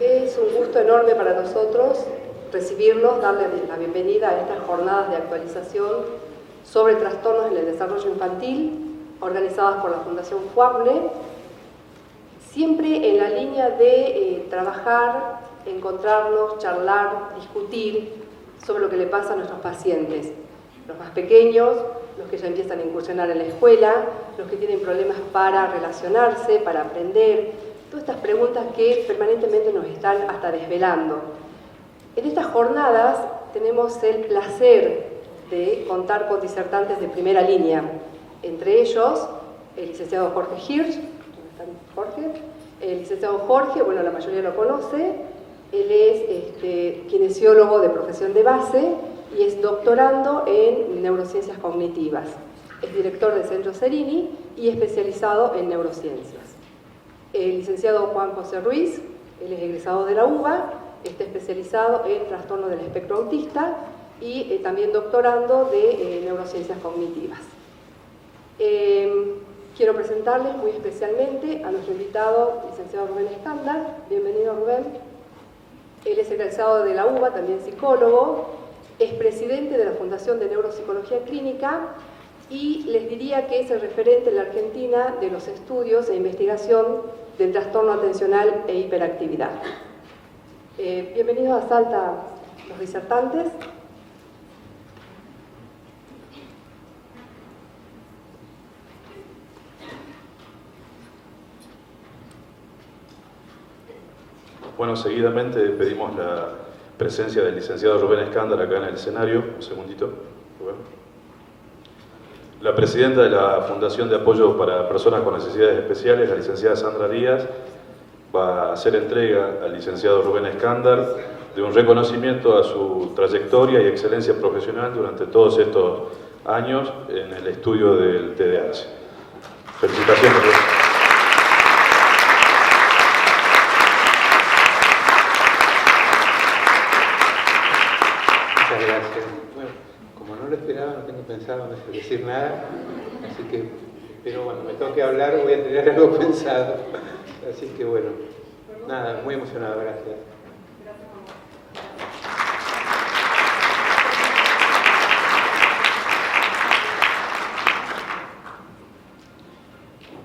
Es un gusto enorme para nosotros recibirlos, darles la bienvenida a estas jornadas de actualización sobre trastornos en el desarrollo infantil, organizadas por la Fundación FUAPNE, siempre en la línea de trabajar, encontrarnos, charlar, discutir sobre lo que le pasa a nuestros pacientes, los más pequeños, los que ya empiezan a incursionar en la escuela, los que tienen problemas para relacionarse, para aprender, todas estas preguntas que permanentemente nos están hasta desvelando. En estas jornadas tenemos el placer de contar con disertantes de primera línea, entre ellos el licenciado Jorge Hirsch. ¿Dónde está Jorge? El licenciado Jorge, bueno, la mayoría lo conoce, él es kinesiólogo de profesión de base y es doctorando en neurociencias cognitivas. Es director del Centro Cerini y especializado en neurociencias. El licenciado Juan José Ruiz, él es egresado de la UBA, está especializado en trastorno del espectro autista y también doctorando de neurociencias cognitivas. Quiero presentarles muy especialmente a nuestro invitado, licenciado Rubén Escándar. Bienvenido, Rubén. Él es egresado de la UBA, también psicólogo, es presidente de la Fundación de Neuropsicología Clínica y les diría que es el referente en la Argentina de los estudios e investigación del trastorno atencional e hiperactividad. Bienvenidos a Salta los disertantes. Bueno, seguidamente pedimos la presencia del licenciado Rubén Escándar acá en el escenario. Un segundito, Rubén. La presidenta de la Fundación de Apoyo para Personas con Necesidades Especiales, la licenciada Sandra Díaz, va a hacer entrega al licenciado Rubén Escándar de un reconocimiento a su trayectoria y excelencia profesional durante todos estos años en el estudio del TDAH. Felicitaciones. Muchas gracias. Bueno, como no lo esperaba, no tengo pensado en decir nada, así que, pero bueno, me tengo que hablar, voy a tener algo pensado. Así que bueno, nada, muy emocionado, gracias.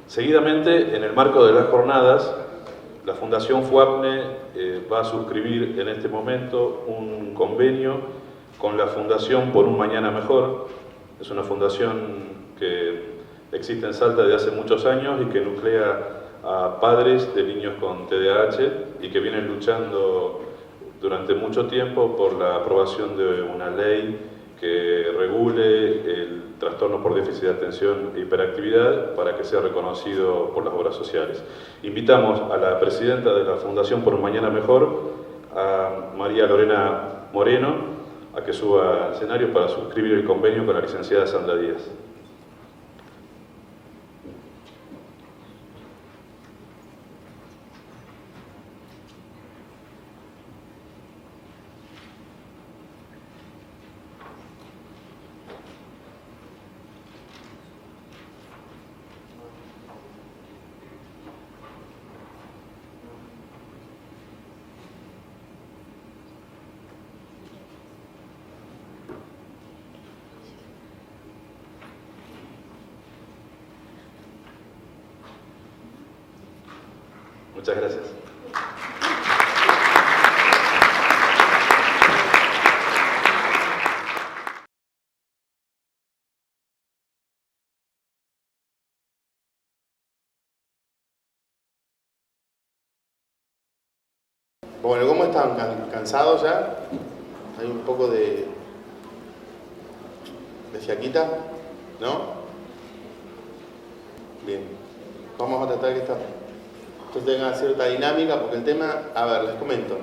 Seguidamente, en el marco de las jornadas, la Fundación FUAPNE va a suscribir en este momento un convenio con la Fundación Por un Mañana Mejor. Es una fundación que existe en Salta desde hace muchos años y que nuclea a padres de niños con TDAH y que vienen luchando durante mucho tiempo por la aprobación de una ley que regule el trastorno por déficit de atención e hiperactividad para que sea reconocido por las obras sociales. Invitamos a la presidenta de la Fundación Por un Mañana Mejor, a María Lorena Moreno, a que suba al escenario para suscribir el convenio con la licenciada Sandra Díaz. Muchas gracias. Bueno, ¿cómo están? ¿Cansados ya? ¿Hay un poco de fiaquita? ¿No? Bien. Vamos a tratar que esto tenga cierta dinámica, porque el tema, a ver, les comento.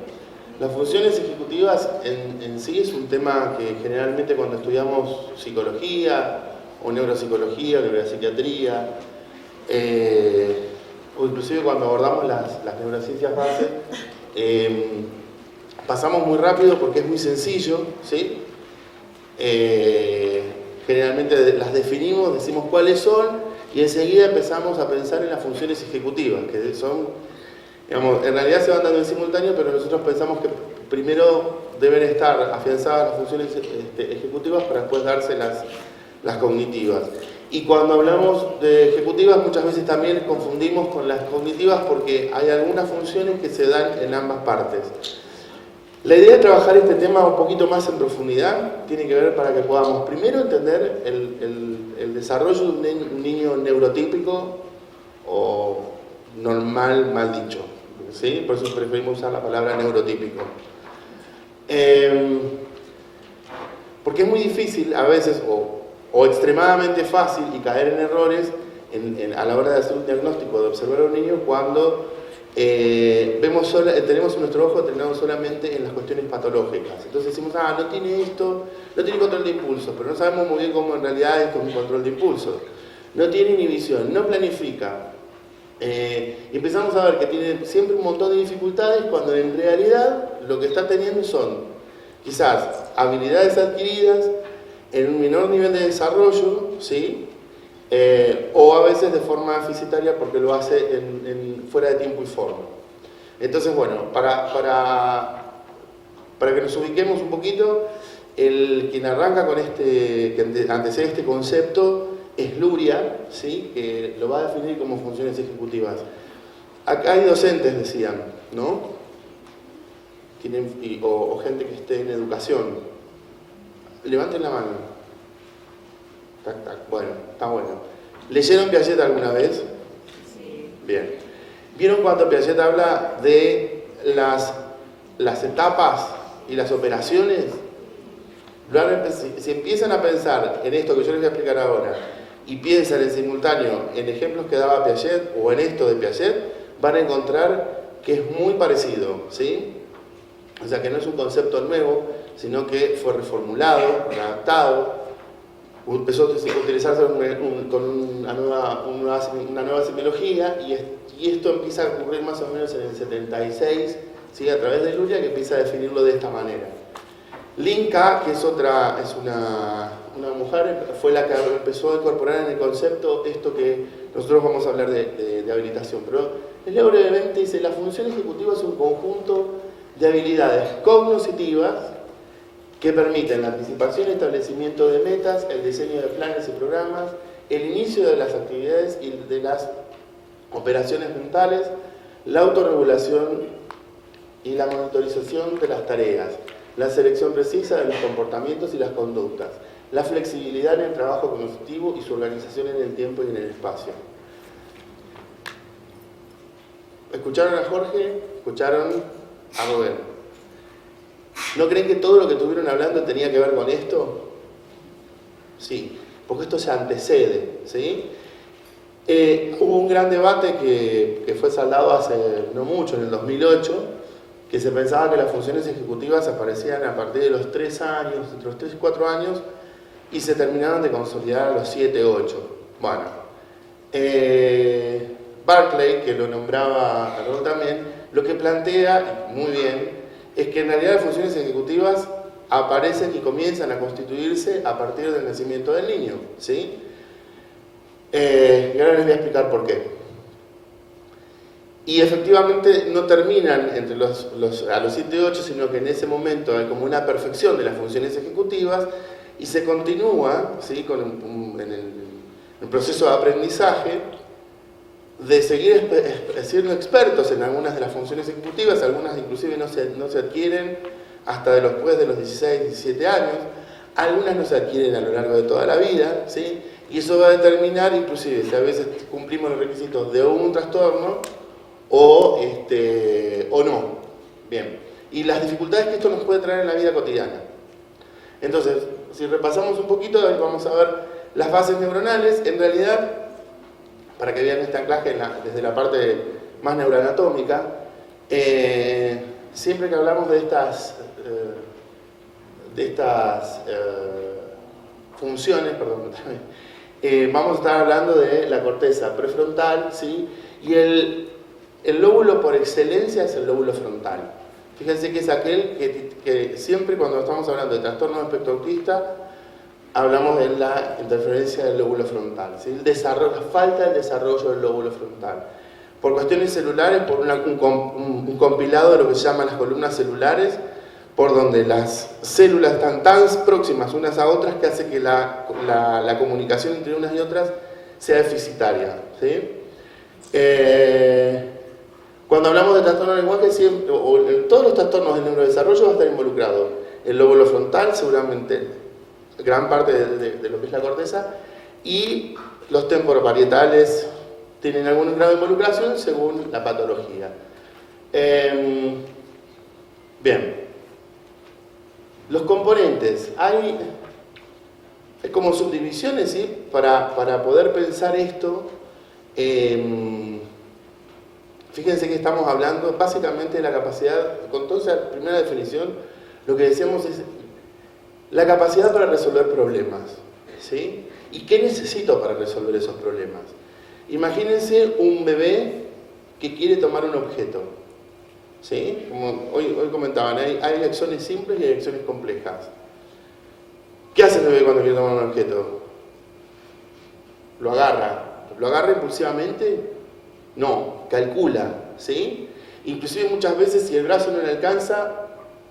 Las funciones ejecutivas en sí es un tema que generalmente cuando estudiamos psicología, o neuropsicología, neuropsiquiatría, o inclusive cuando abordamos las neurociencias base, pasamos muy rápido porque es muy sencillo, ¿sí? Generalmente las definimos, decimos cuáles son y enseguida empezamos a pensar en las funciones ejecutivas, que son Digamos, en realidad se van dando en simultáneo, pero nosotros pensamos que primero deben estar afianzadas las funciones ejecutivas para después darse las cognitivas. Y cuando hablamos de ejecutivas muchas veces también confundimos con las cognitivas porque hay algunas funciones que se dan en ambas partes. La idea de trabajar este tema un poquito más en profundidad tiene que ver para que podamos primero entender el desarrollo de un niño neurotípico o normal, mal dicho, ¿sí? Por eso preferimos usar la palabra neurotípico. Porque es muy difícil a veces, o extremadamente fácil, y caer en errores a la hora de hacer un diagnóstico, de observar a un niño cuando tenemos nuestro ojo entrenado solamente en las cuestiones patológicas. Entonces decimos, no tiene esto, no tiene control de impulsos, pero no sabemos muy bien cómo en realidad es con un control de impulsos. No tiene inhibición, no planifica. Y empezamos a ver que tiene siempre un montón de dificultades cuando en realidad lo que está teniendo son quizás habilidades adquiridas en un menor nivel de desarrollo, ¿sí? O a veces de forma deficitaria porque lo hace fuera de tiempo y forma. Entonces, bueno, para que nos ubiquemos un poquito, quien arranca con que antecede este concepto es Luria, ¿sí? Que lo va a definir como funciones ejecutivas. Acá hay docentes, decían, ¿no? O gente que esté en educación. Levanten la mano. Tac, tac. Bueno, está bueno. ¿Leyeron Piaget alguna vez? Sí. Bien. ¿Vieron cuando Piaget habla de las etapas y las operaciones? Si empiezan a pensar en esto que yo les voy a explicar ahora y piensan en simultáneo en ejemplos que daba Piaget o en esto de Piaget, van a encontrar que es muy parecido, ¿sí? O sea, que no es un concepto nuevo, sino que fue reformulado, adaptado, empezó a utilizarse con una nueva semiología y esto empieza a ocurrir más o menos en el 76, ¿sí? A través de Luria, que empieza a definirlo de esta manera. Linka, que es una mujer, fue la que empezó a incorporar en el concepto esto que nosotros vamos a hablar de habilitación, pero les leo brevemente, dice: la función ejecutiva es un conjunto de habilidades cognitivas que permiten la anticipación y establecimiento de metas, el diseño de planes y programas, el inicio de las actividades y de las operaciones mentales, la autorregulación y la monitorización de las tareas, la selección precisa de los comportamientos y las conductas, la flexibilidad en el trabajo cognitivo y su organización en el tiempo y en el espacio. ¿Escucharon a Jorge? ¿Escucharon a Rubén? ¿No creen que todo lo que estuvieron hablando tenía que ver con esto? Sí, porque esto se antecede, ¿sí? Hubo un gran debate que fue saldado hace no mucho, en el 2008, que se pensaba que las funciones ejecutivas aparecían a partir de los 3 años, entre los 3 y 4 años, y se terminaban de consolidar a los 7, 8. Bueno, Barclay, que lo nombraba Raúl también, lo que plantea, muy bien, es que en realidad las funciones ejecutivas aparecen y comienzan a constituirse a partir del nacimiento del niño, ¿sí? Y ahora les voy a explicar por qué. Y efectivamente no terminan a los 7 y 8, sino que en ese momento hay como una perfección de las funciones ejecutivas y se continúa, ¿sí? En el proceso de aprendizaje de seguir siendo expertos en algunas de las funciones ejecutivas. Algunas inclusive no se adquieren hasta después de los 16, 17 años, algunas no se adquieren a lo largo de toda la vida, ¿sí? Y eso va a determinar inclusive si a veces cumplimos los requisitos de un trastorno o no. Bien. Y las dificultades que esto nos puede traer en la vida cotidiana. Entonces, si repasamos un poquito, vamos a ver las bases neuronales. En realidad, para que vean este anclaje desde la parte más neuroanatómica, siempre que hablamos de estas funciones, vamos a estar hablando de la corteza prefrontal, ¿sí? Y el lóbulo por excelencia es el lóbulo frontal. Fíjense que es aquel que siempre cuando estamos hablando de trastorno de espectro autista, hablamos de la interferencia del lóbulo frontal, ¿sí? La falta del desarrollo del lóbulo frontal. por cuestiones celulares, por un compilado de lo que se llaman las columnas celulares, por donde las células están tan próximas unas a otras que hace que la comunicación entre unas y otras sea deficitaria, ¿sí? Cuando hablamos de trastorno del lenguaje, siempre, todos los trastornos del neurodesarrollo va a estar involucrado. El lóbulo frontal, seguramente, gran parte de lo que es la corteza, y los temporoparietales tienen algún grado de involucración según la patología. Bien. Los componentes. Hay como subdivisiones, ¿sí? Para poder pensar esto. Fíjense que estamos hablando básicamente de la capacidad, con toda esa primera definición, lo que decíamos es la capacidad para resolver problemas, ¿sí? ¿Y qué necesito para resolver esos problemas? Imagínense un bebé que quiere tomar un objeto, ¿sí? Como hoy comentaban, hay acciones simples y hay acciones complejas. ¿Qué hace el bebé cuando quiere tomar un objeto? Lo agarra. ¿Lo agarra impulsivamente? No, calcula, ¿sí? Inclusive muchas veces si el brazo no le alcanza,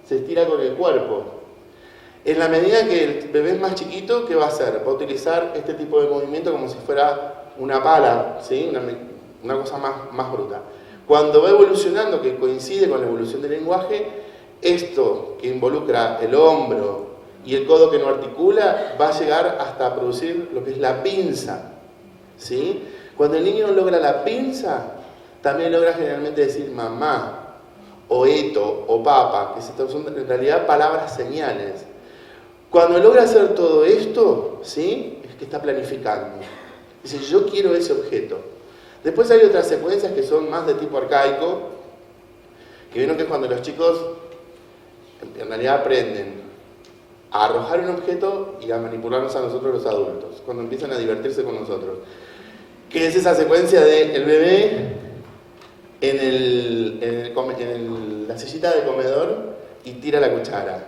se estira con el cuerpo. En la medida que el bebé es más chiquito, ¿qué va a hacer? Va a utilizar este tipo de movimiento como si fuera una pala, ¿sí? Una cosa más bruta. Cuando va evolucionando, que coincide con la evolución del lenguaje, esto que involucra el hombro y el codo que no articula, va a llegar hasta producir lo que es la pinza, ¿sí? Cuando el niño logra la pinza, también logra generalmente decir mamá, o eto, o papa, que son en realidad palabras señales. Cuando logra hacer todo esto, ¿sí? Es que está planificando. Dice, yo quiero ese objeto. Después hay otras secuencias que son más de tipo arcaico, que vieron que es cuando los chicos en realidad aprenden a arrojar un objeto y a manipularnos a nosotros los adultos, cuando empiezan a divertirse con nosotros. Que es esa secuencia de el bebé en la sillita de comedor y tira la cuchara.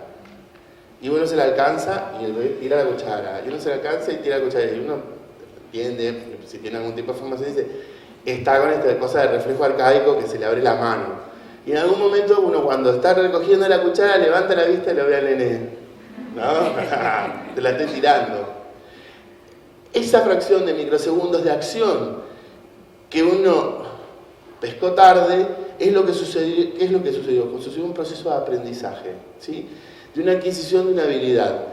Y uno se la alcanza y el bebé tira la cuchara. Y uno se la alcanza y tira la cuchara. Y uno entiende, si tiene algún tipo de formación, dice, está con esta cosa de reflejo arcaico que se le abre la mano. Y en algún momento uno cuando está recogiendo la cuchara levanta la vista y lo ve al nene. ¿No? Te la estoy tirando. Esa fracción de microsegundos de acción que uno pescó tarde es lo que sucedió. ¿Qué es lo que sucedió? Sucedió un proceso de aprendizaje, ¿sí? De una adquisición de una habilidad.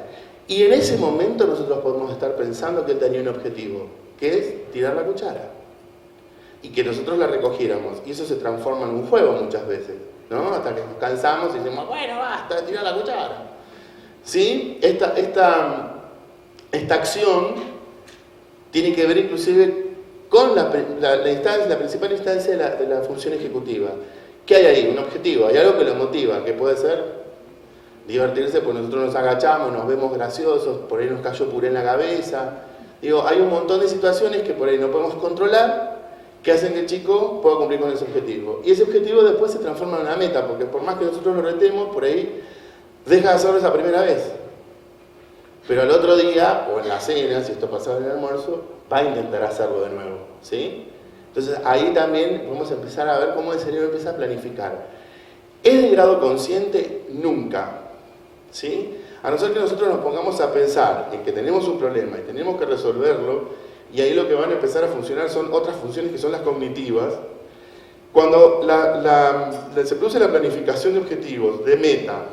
Y en ese momento nosotros podemos estar pensando que él tenía un objetivo, que es tirar la cuchara. Y que nosotros la recogiéramos. Y eso se transforma en un juego muchas veces, ¿no? Hasta que nos cansamos y decimos, bueno, basta, tirar la cuchara. ¿Sí? Esta acción tiene que ver inclusive con la principal instancia de la función ejecutiva. ¿Qué hay ahí? Un objetivo, hay algo que lo motiva, que puede ser divertirse porque nosotros nos agachamos, nos vemos graciosos, por ahí nos cayó puré en la cabeza. Digo, hay un montón de situaciones que por ahí no podemos controlar, que hacen que el chico pueda cumplir con ese objetivo. Y ese objetivo después se transforma en una meta, porque por más que nosotros lo retemos, por ahí deja de hacerlo esa primera vez. Pero al otro día, o en la cena, si esto pasaba en el almuerzo, va a intentar hacerlo de nuevo, ¿sí? Entonces ahí también vamos a empezar a ver cómo el cerebro empieza a planificar. ¿Es de grado consciente? Nunca, ¿sí? A no ser que nosotros nos pongamos a pensar en que tenemos un problema y tenemos que resolverlo, y ahí lo que van a empezar a funcionar son otras funciones que son las cognitivas. Cuando se produce la planificación de objetivos, de meta,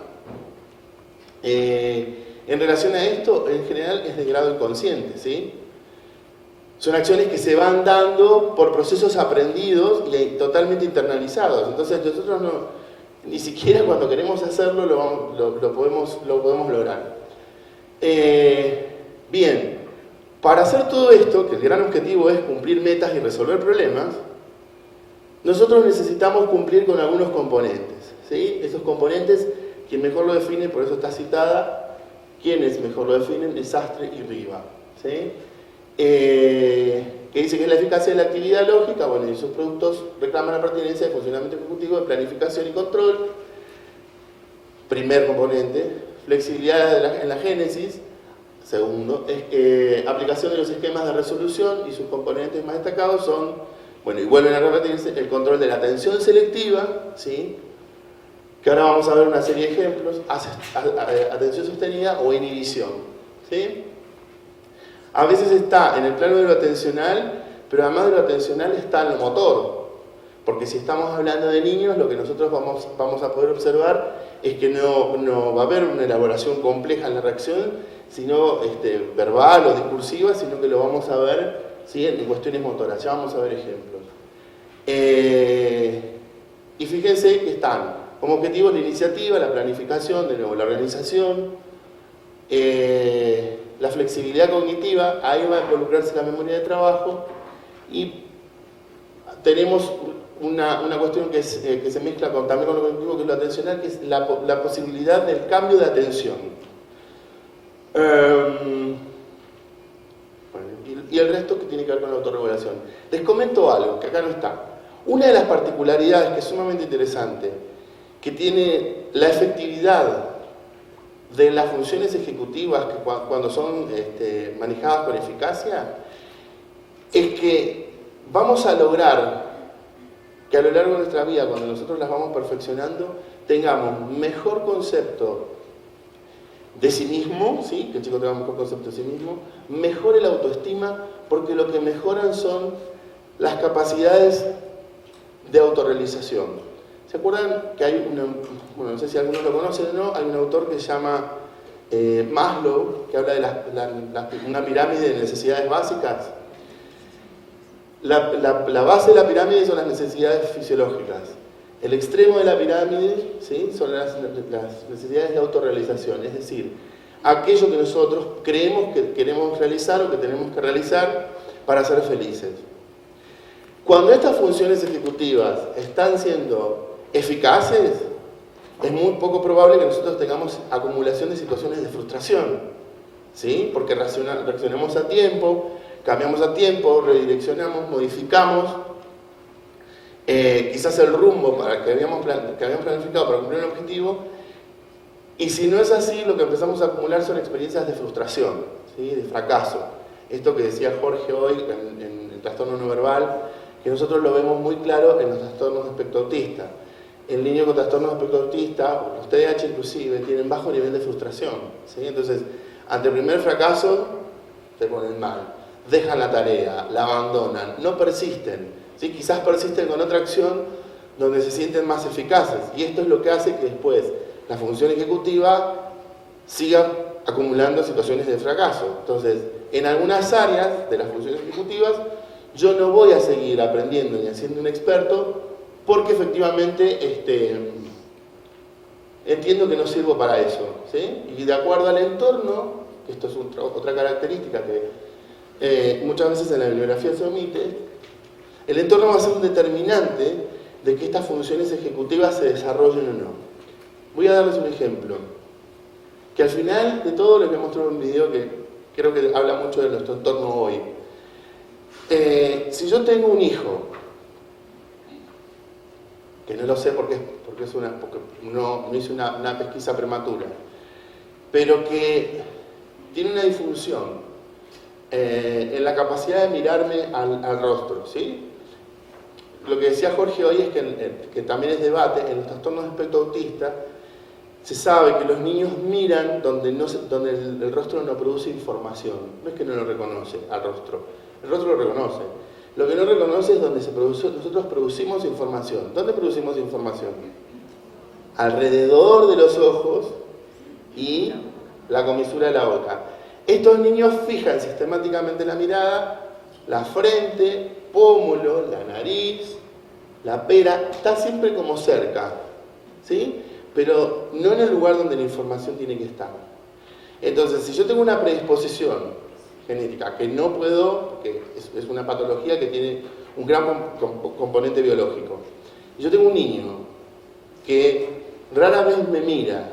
en relación a esto, en general es de grado inconsciente, ¿sí? Son acciones que se van dando por procesos aprendidos y totalmente internalizados. Entonces nosotros ni siquiera cuando queremos hacerlo lo podemos lograr. Bien, para hacer todo esto, que el gran objetivo es cumplir metas y resolver problemas, nosotros necesitamos cumplir con algunos componentes, ¿sí? Esos componentes, quien mejor lo define, por eso está citada, quienes mejor lo definen, es Sastre y Riva, ¿sí? Que dice que es la eficacia de la actividad lógica, bueno, y sus productos reclaman la pertinencia de funcionamiento ejecutivo, de planificación y control. Primer componente, flexibilidad en la génesis. Segundo, aplicación de los esquemas de resolución, y sus componentes más destacados son Bueno, y vuelven a repetirse el control de la atención selectiva, ¿sí? Que ahora vamos a ver una serie de ejemplos, atención sostenida o inhibición, ¿sí? A veces está en el plano de lo atencional, pero además de lo atencional está en lo motor, porque si estamos hablando de niños, lo que nosotros vamos a poder observar es que no va a haber una elaboración compleja en la reacción, sino verbal o discursiva, sino que lo vamos a ver, ¿sí? En cuestiones motoras. Ya vamos a ver ejemplos. Y fíjense que están como objetivos la iniciativa, la planificación, de nuevo la organización, la flexibilidad cognitiva, ahí va a involucrarse la memoria de trabajo, y tenemos una cuestión que se mezcla también con lo cognitivo, que es lo atencional, que es la posibilidad del cambio de atención. Y el resto que tiene que ver con la autorregulación. Les comento algo, que acá no está. Una de las particularidades que es sumamente interesante, que tiene la efectividad de las funciones ejecutivas que cuando son manejadas con eficacia, es que vamos a lograr que a lo largo de nuestra vida, cuando nosotros las vamos perfeccionando, tengamos mejor concepto de sí mismo, ¿sí? Que el chico tenga mejor concepto de sí mismo, mejore la autoestima, porque lo que mejoran son las capacidades de autorrealización. ¿Se acuerdan que hay bueno, no sé si algunos lo conocen o no, hay un autor que se llama Maslow, que habla de una pirámide de necesidades básicas? La base de la pirámide son las necesidades fisiológicas. El extremo de la pirámide, ¿sí? Son las necesidades de autorrealización, es decir, aquello que nosotros creemos que queremos realizar o que tenemos que realizar para ser felices. Cuando estas funciones ejecutivas están siendo eficaces, es muy poco probable que nosotros tengamos acumulación de situaciones de frustración, ¿sí? Porque reaccionamos a tiempo, cambiamos a tiempo, redireccionamos, modificamos quizás el rumbo que habíamos planificado para cumplir un objetivo, y si no es así, lo que empezamos a acumular son experiencias de frustración, ¿sí? De fracaso. Esto que decía Jorge hoy en el trastorno no verbal, que nosotros lo vemos muy claro en los trastornos de espectro autista. El niño con trastornos de espectro autista, o los TDAH inclusive, tienen bajo nivel de frustración, ¿sí? Entonces, ante el primer fracaso, se ponen mal, dejan la tarea, la abandonan, no persisten, ¿sí? Quizás persisten con otra acción donde se sienten más eficaces, y esto es lo que hace que después la función ejecutiva siga acumulando situaciones de fracaso. Entonces, en algunas áreas de las funciones ejecutivas, yo no voy a seguir aprendiendo ni haciendo un experto, porque efectivamente entiendo que no sirvo para eso, ¿sí? Y de acuerdo al entorno, que esto es otra característica que muchas veces en la bibliografía se omite, el entorno va a ser un determinante de que estas funciones ejecutivas se desarrollen o no. Voy a darles un ejemplo, que al final de todo lo que mostré en un video que creo que habla mucho de nuestro entorno hoy. Si yo tengo un hijo, que no lo sé porque no hice una pesquisa prematura, pero que tiene una disfunción en la capacidad de mirarme al rostro, ¿sí? Lo que decía Jorge hoy es que también es debate, en los trastornos de espectro autista se sabe que los niños miran donde el rostro no produce información. No es que no lo reconoce al rostro, el rostro lo reconoce. Lo que no reconoce es donde nosotros producimos información. ¿Dónde producimos información? Alrededor de los ojos y la comisura de la boca. Estos niños fijan sistemáticamente la mirada, la frente, pómulo, la nariz, la pera, está siempre como cerca, ¿sí? Pero no en el lugar donde la información tiene que estar. Entonces, si yo tengo una predisposición genética que no puedo, porque es una patología que tiene un gran componente biológico, y yo tengo un niño que rara vez me mira,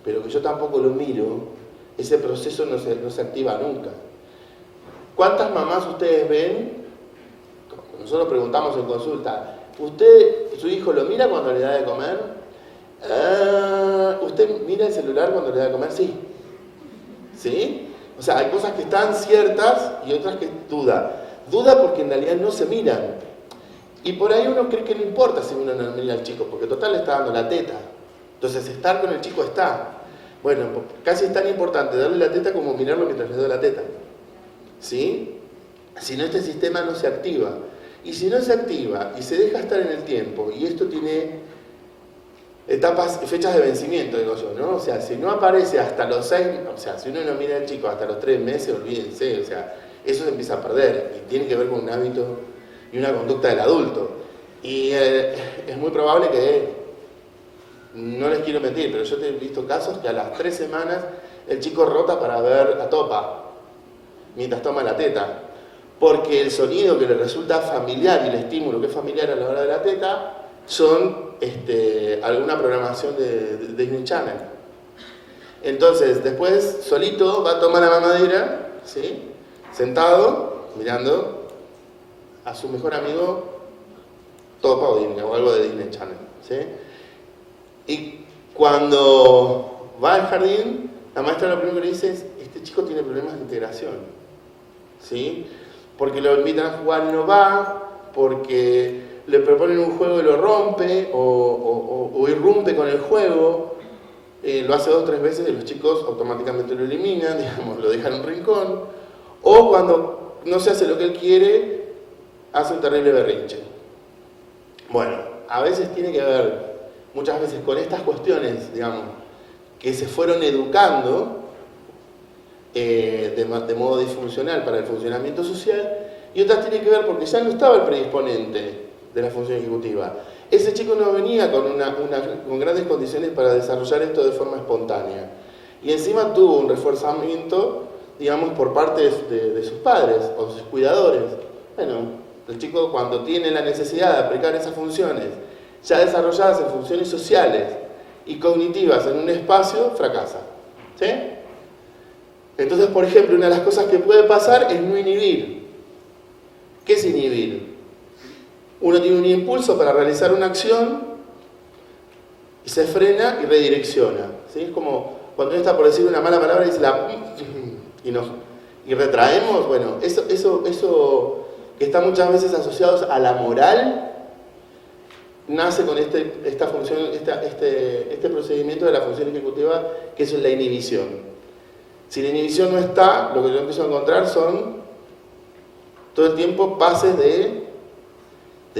pero que yo tampoco lo miro, ese proceso no se activa nunca. ¿Cuántas mamás ustedes ven? Nosotros preguntamos en consulta, ¿su hijo lo mira cuando le da de comer? ¿Usted mira el celular cuando le da de comer? Sí. ¿Sí? O sea, hay cosas que están ciertas y otras que duda. Duda porque en realidad no se miran. Y por ahí uno cree que no importa si uno no mira al chico, porque total le está dando la teta. Entonces estar con el chico está. Bueno, casi es tan importante darle la teta como mirarlo mientras le doy la teta. ¿Sí? Si no, este sistema no se activa. Y si no se activa y se deja estar en el tiempo, y esto tiene etapas, fechas de vencimiento, digo yo, ¿no? O sea, si no aparece hasta los 6, o sea, si uno no mira al chico hasta los 3 meses, olvídense, o sea, eso se empieza a perder y tiene que ver con un hábito y una conducta del adulto. Y es muy probable que, no les quiero mentir, pero yo he visto casos que a las 3 semanas el chico rota para ver a Topa mientras toma la teta, porque el sonido que le resulta familiar y el estímulo que es familiar a la hora de la teta son alguna programación de Disney Channel. Entonces, después, solito, va a tomar la mamadera, ¿sí? Sentado, mirando a su mejor amigo Topa o Disney, o algo de Disney Channel, ¿sí? Y cuando va al jardín, la maestra lo primero que le dice es: este chico tiene problemas de integración, ¿sí? Porque lo invitan a jugar y no va, porque le proponen un juego y lo rompe, o irrumpe con el juego, lo hace 2 o 3 veces y los chicos automáticamente lo eliminan, digamos, lo dejan en un rincón, o cuando no se hace lo que él quiere, hace un terrible berrinche. Bueno, a veces tiene que ver, muchas veces, con estas cuestiones, digamos, que se fueron educando de modo disfuncional para el funcionamiento social, y otras tienen que ver porque ya no estaba el predisponente de la función ejecutiva. Ese chico no venía con grandes condiciones para desarrollar esto de forma espontánea. Y encima tuvo un reforzamiento, digamos, por parte de sus padres o sus cuidadores. Bueno, el chico, cuando tiene la necesidad de aplicar esas funciones ya desarrolladas en funciones sociales y cognitivas en un espacio, fracasa. ¿Sí? Entonces, por ejemplo, una de las cosas que puede pasar es no inhibir. ¿Qué es inhibir? Uno tiene un impulso para realizar una acción y se frena y redirecciona. ¿Sí? Es como cuando uno está por decir una mala palabra y dice y retraemos. Bueno, eso que está muchas veces asociado a la moral, nace con esta función, este procedimiento de la función ejecutiva, que es la inhibición. Si la inhibición no está, lo que yo empiezo a encontrar son todo el tiempo pases de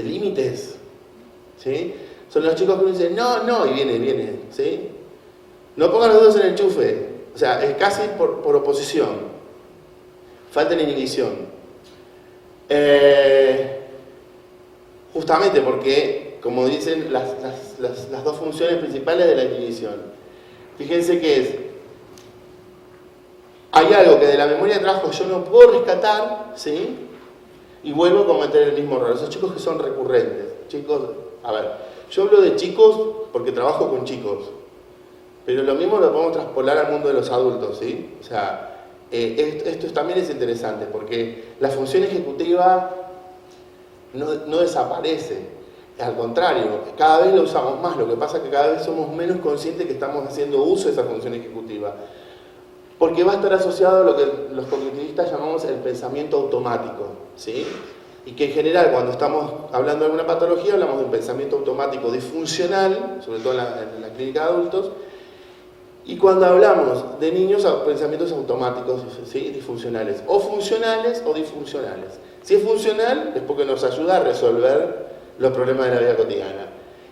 límites, ¿sí? Son los chicos que uno dice no, y viene, ¿sí? No pongan los dedos en el enchufe, o sea, es casi por oposición. Falta la inhibición. Justamente porque, como dicen las dos funciones principales de la inhibición, fíjense que hay algo que de la memoria de trabajo yo no puedo rescatar, ¿sí? Y vuelvo a cometer el mismo error. Esos chicos que son recurrentes. Chicos, a ver, yo hablo de chicos porque trabajo con chicos, pero lo mismo lo podemos traspolar al mundo de los adultos, ¿sí? O sea, esto también es interesante porque la función ejecutiva no desaparece. Al contrario, cada vez la usamos más. Lo que pasa es que cada vez somos menos conscientes que estamos haciendo uso de esa función ejecutiva. Porque va a estar asociado a lo que los cognitivistas llamamos el pensamiento automático, ¿sí? Y que en general, cuando estamos hablando de alguna patología, hablamos de un pensamiento automático disfuncional, sobre todo en la clínica de adultos, y cuando hablamos de niños, pensamientos automáticos, ¿sí? Disfuncionales, o funcionales o disfuncionales. Si es funcional, es porque nos ayuda a resolver los problemas de la vida cotidiana.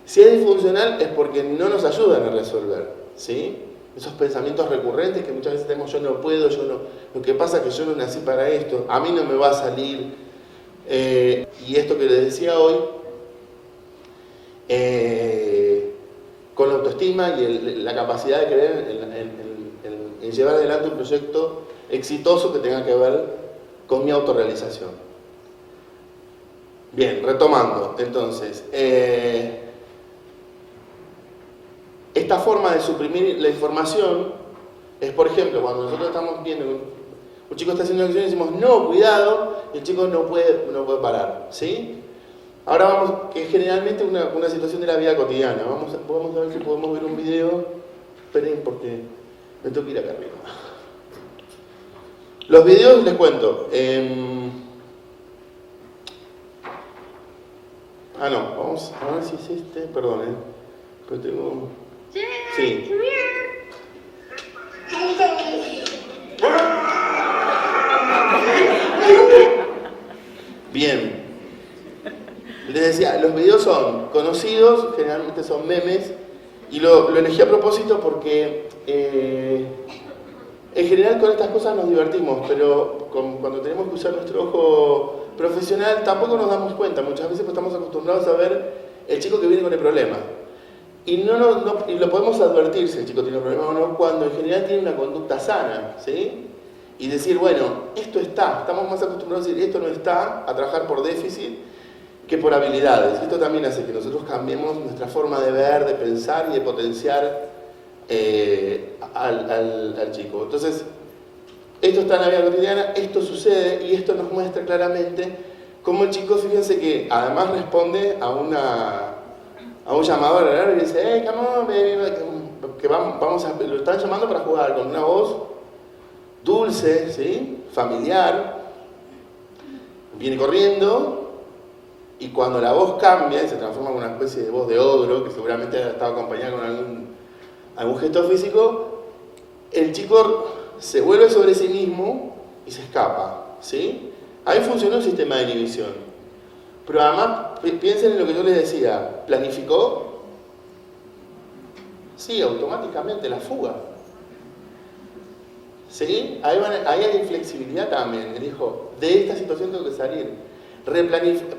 Si es disfuncional, es porque no nos ayudan a resolver, ¿sí? Esos pensamientos recurrentes que muchas veces tenemos: yo no puedo, lo que pasa es que yo no nací para esto, a mí no me va a salir. Y esto que les decía hoy, con la autoestima y la capacidad de creer en llevar adelante un proyecto exitoso que tenga que ver con mi autorrealización. Bien, retomando, entonces, esta forma de suprimir la información es, por ejemplo, cuando nosotros estamos viendo un chico está haciendo una acción y decimos no, cuidado, y el chico no puede parar, ¿sí? Ahora vamos, que es generalmente una situación de la vida cotidiana. Vamos a ver si podemos ver un video. Esperen porque me tengo que ir acá arriba. Los videos, les cuento. Ah, no, vamos a ver si es este, perdón, pero tengo... Sí. Bien. Les decía, los videos son conocidos, generalmente son memes, y lo elegí a propósito porque en general con estas cosas nos divertimos, pero cuando tenemos que usar nuestro ojo profesional tampoco nos damos cuenta. Muchas veces estamos acostumbrados a ver el chico que viene con el problema. Y lo podemos advertir si el chico tiene un problema o no, cuando en general tiene una conducta sana, ¿sí? Y decir, bueno, esto está, estamos más acostumbrados a decir, esto no está, a trabajar por déficit que por habilidades. Esto también hace que nosotros cambiemos nuestra forma de ver, de pensar y de potenciar al chico. Entonces, esto está en la vida cotidiana, esto sucede y esto nos muestra claramente cómo el chico, fíjense que además responde a un llamado al horario y dice, hey, come on, baby, que lo están llamando para jugar con una voz dulce, ¿sí? Familiar, viene corriendo y cuando la voz cambia y se transforma en una especie de voz de ogro, que seguramente ha estado acompañada con algún gesto físico, el chico se vuelve sobre sí mismo y se escapa, ¿sí? Ahí funcionó el sistema de inhibición. Pero además, piensen en lo que yo les decía, ¿planificó? Sí, automáticamente la fuga. ¿Sí? Ahí hay inflexibilidad también. Él dijo, de esta situación tengo que salir.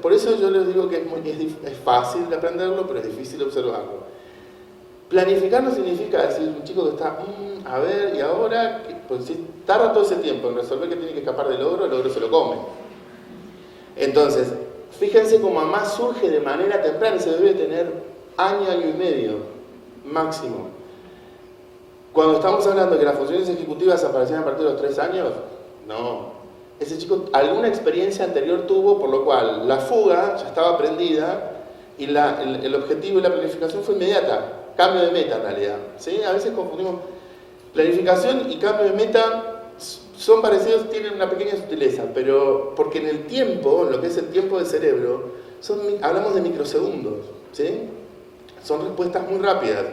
Por eso yo les digo que es fácil de aprenderlo, pero es difícil de observarlo. Planificar no significa decir un chico que está, a ver, y ahora, pues si tarda todo ese tiempo en resolver que tiene que escapar del ogro, el ogro se lo come. Entonces, fíjense cómo además surge de manera temprana, se debe tener año y medio máximo. Cuando estamos hablando de que las funciones ejecutivas aparecían a partir de los 3 años, no. Ese chico alguna experiencia anterior tuvo, por lo cual la fuga ya estaba aprendida y el objetivo y la planificación fue inmediata. Cambio de meta en realidad. ¿Sí? A veces confundimos planificación y cambio de meta, son parecidos, tienen una pequeña sutileza, pero porque en el tiempo, en lo que es el tiempo del cerebro, hablamos de microsegundos. ¿Sí? Son respuestas muy rápidas.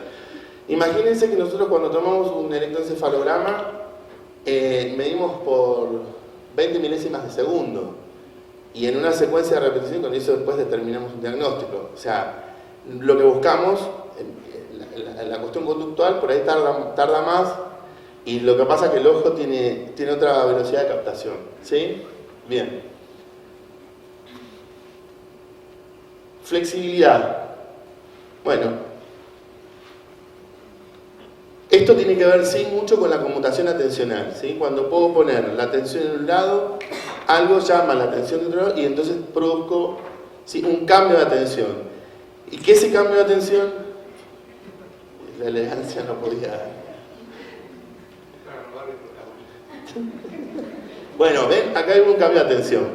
Imagínense que nosotros cuando tomamos un electroencefalograma medimos por 20 milésimas de segundo y en una secuencia de repetición con eso después determinamos un diagnóstico. O sea, lo que buscamos, la cuestión conductual por ahí tarda más y lo que pasa es que el ojo tiene otra velocidad de captación. ¿Sí? Bien. Flexibilidad. Bueno. Esto tiene que ver sí mucho con la conmutación atencional, ¿sí? Cuando puedo poner la atención en un lado, algo llama la atención de otro lado y entonces produzco ¿sí? un cambio de atención. ¿Y qué es ese cambio de atención? La elegancia no podía... Bueno, ven, acá hay un cambio de atención.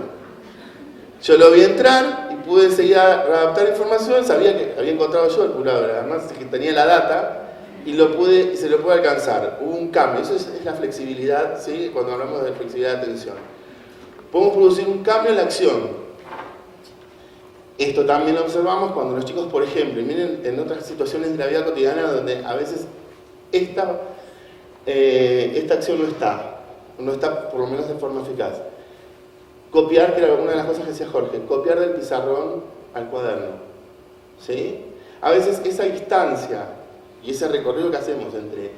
Yo lo vi entrar y pude enseguida readaptar información, sabía que había encontrado yo el curador, además que tenía la data, y se lo puede alcanzar. Hubo un cambio, eso es la flexibilidad, ¿sí? Cuando hablamos de flexibilidad de atención. Podemos producir un cambio en la acción. Esto también lo observamos cuando los chicos, por ejemplo, y miren en otras situaciones de la vida cotidiana donde a veces esta acción no está por lo menos de forma eficaz. Copiar, que era una de las cosas que decía Jorge, copiar del pizarrón al cuaderno. ¿Sí? A veces esa distancia y ese recorrido que hacemos entre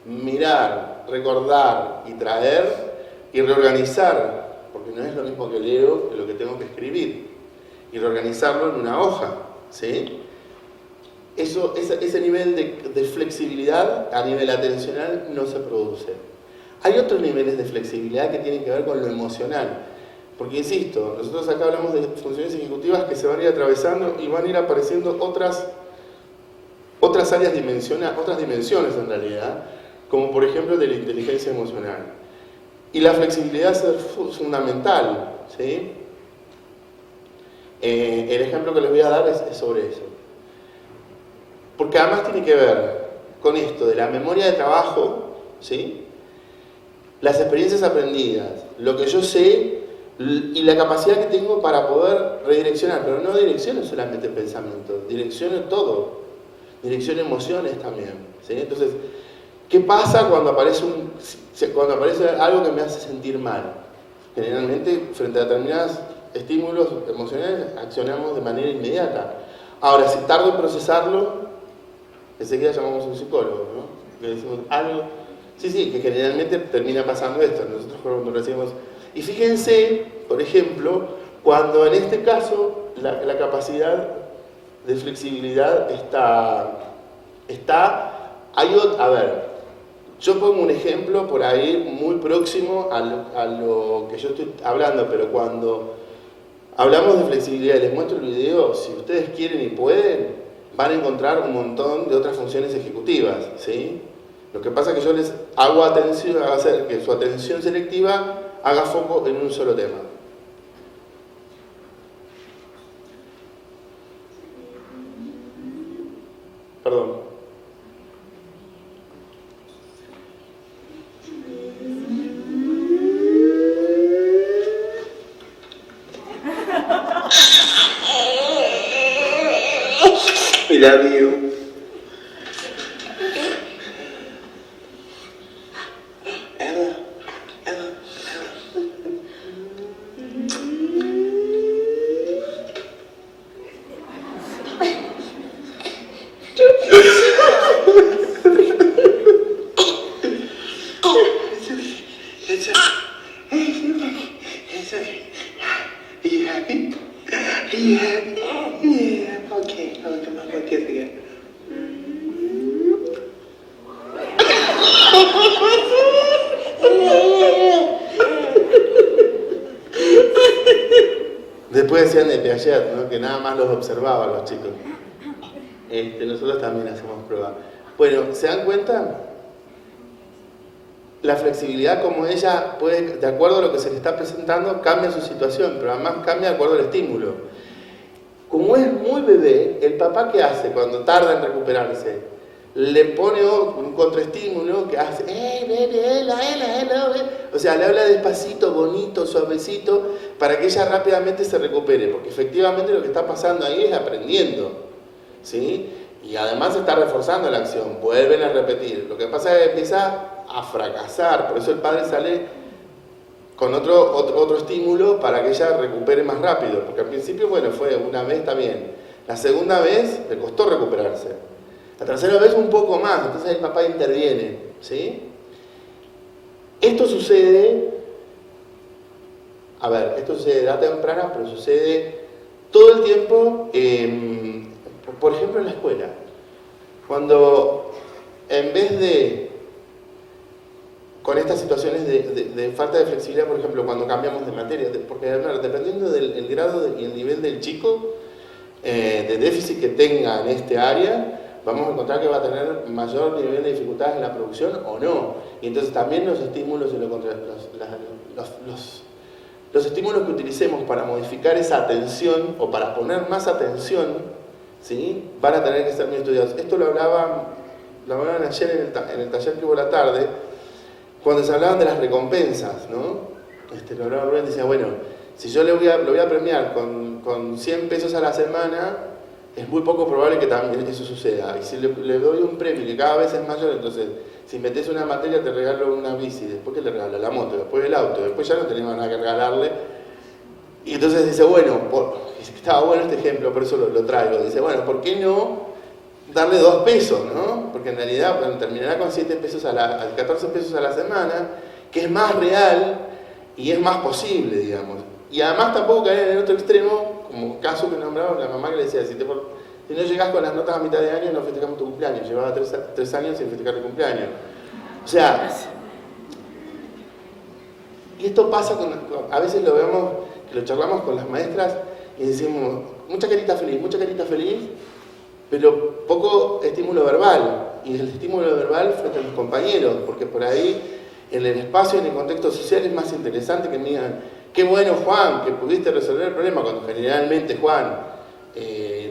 mirar, recordar y traer y reorganizar, porque no es lo mismo que leo que lo que tengo que escribir, y reorganizarlo en una hoja, ¿sí? Ese nivel de flexibilidad a nivel atencional no se produce. Hay otros niveles de flexibilidad que tienen que ver con lo emocional, porque insisto, nosotros acá hablamos de funciones ejecutivas que se van a ir atravesando y van a ir apareciendo otras áreas otras dimensiones en realidad, como por ejemplo de la inteligencia emocional. Y la flexibilidad es fundamental, ¿sí? El ejemplo que les voy a dar es sobre eso. Porque además tiene que ver con esto de la memoria de trabajo, ¿sí? Las experiencias aprendidas, lo que yo sé y la capacidad que tengo para poder redireccionar, pero no direcciono solamente el pensamiento, direcciono todo, direcciono emociones también, ¿sí? Entonces, ¿qué pasa cuando aparece algo que me hace sentir mal? Generalmente, frente a determinados estímulos emocionales, accionamos de manera inmediata. Ahora, si tardo en procesarlo, enseguida llamamos a un psicólogo, ¿no? Le decimos algo, sí, que generalmente termina pasando esto. Nosotros cuando recibimos... Y fíjense, por ejemplo, cuando en este caso la capacidad de flexibilidad a ver, yo pongo un ejemplo por ahí muy próximo a lo que yo estoy hablando, pero cuando hablamos de flexibilidad y les muestro el video, si ustedes quieren y pueden, van a encontrar un montón de otras funciones ejecutivas, ¿sí? Lo que pasa es que yo les hago atención, hago hacer que su atención selectiva haga foco en un solo tema. Perdón. I love you. Después decían de Piaget, ¿no? Que nada más los observaba a los chicos. Nosotros también hacemos pruebas. Bueno, ¿se dan cuenta? La flexibilidad, como ella puede, de acuerdo a lo que se le está presentando, cambia su situación, pero además cambia de acuerdo al estímulo. Como es muy bebé, el papá, ¿qué hace cuando tarda en recuperarse? Le pone un contraestímulo que hace, o sea, le habla despacito, bonito, suavecito, para que ella rápidamente se recupere, porque efectivamente lo que está pasando ahí es aprendiendo, ¿sí? Y además está reforzando la acción, vuelven a repetir. Lo que pasa es que empieza a fracasar, por eso el padre sale con otro estímulo para que ella recupere más rápido, porque al principio, bueno, fue una vez, está bien. La segunda vez le costó recuperarse. La tercera vez un poco más, entonces el papá interviene, ¿sí? Esto sucede, esto sucede de edad temprana, pero sucede todo el tiempo, por ejemplo en la escuela. Cuando en vez de, con estas situaciones de falta de flexibilidad, por ejemplo, cuando cambiamos de materia, porque dependiendo del grado y el nivel del chico, de déficit que tenga en este área, vamos a encontrar que va a tener mayor nivel de dificultades en la producción o no. Y entonces también los estímulos y los estímulos que utilicemos para modificar esa atención o para poner más atención, ¿sí? Van a tener que ser muy estudiados. Esto lo hablaban ayer en el taller que hubo la tarde, cuando se hablaban de las recompensas, ¿no? Lo hablaba Rubén, decía, bueno, si yo lo voy a premiar con 100 pesos a la semana, es muy poco probable que también eso suceda. Y si le doy un premio que cada vez es mayor, entonces, si metes una materia te regalo una bici, después que le regalo la moto, después el auto, después ya no tenemos nada que regalarle. Y entonces dice, bueno, estaba bueno este ejemplo, por eso lo traigo. Dice, bueno, ¿por qué no darle 2 pesos, no? Porque en realidad, bueno, terminará con 7 pesos 14 pesos a la semana, que es más real y es más posible, digamos. Y además tampoco caer en el otro extremo, como caso que nombraba la mamá que le decía, si no llegás con las notas a mitad de año, no festejamos tu cumpleaños. Llevaba 3 años sin festejar el cumpleaños. O sea, y esto pasa, a veces lo vemos, que lo charlamos con las maestras y decimos, mucha carita feliz, pero poco estímulo verbal. Y el estímulo verbal frente a los compañeros, porque por ahí, en el espacio, en el contexto social, es más interesante que me digan, qué bueno, Juan, que pudiste resolver el problema, cuando generalmente Juan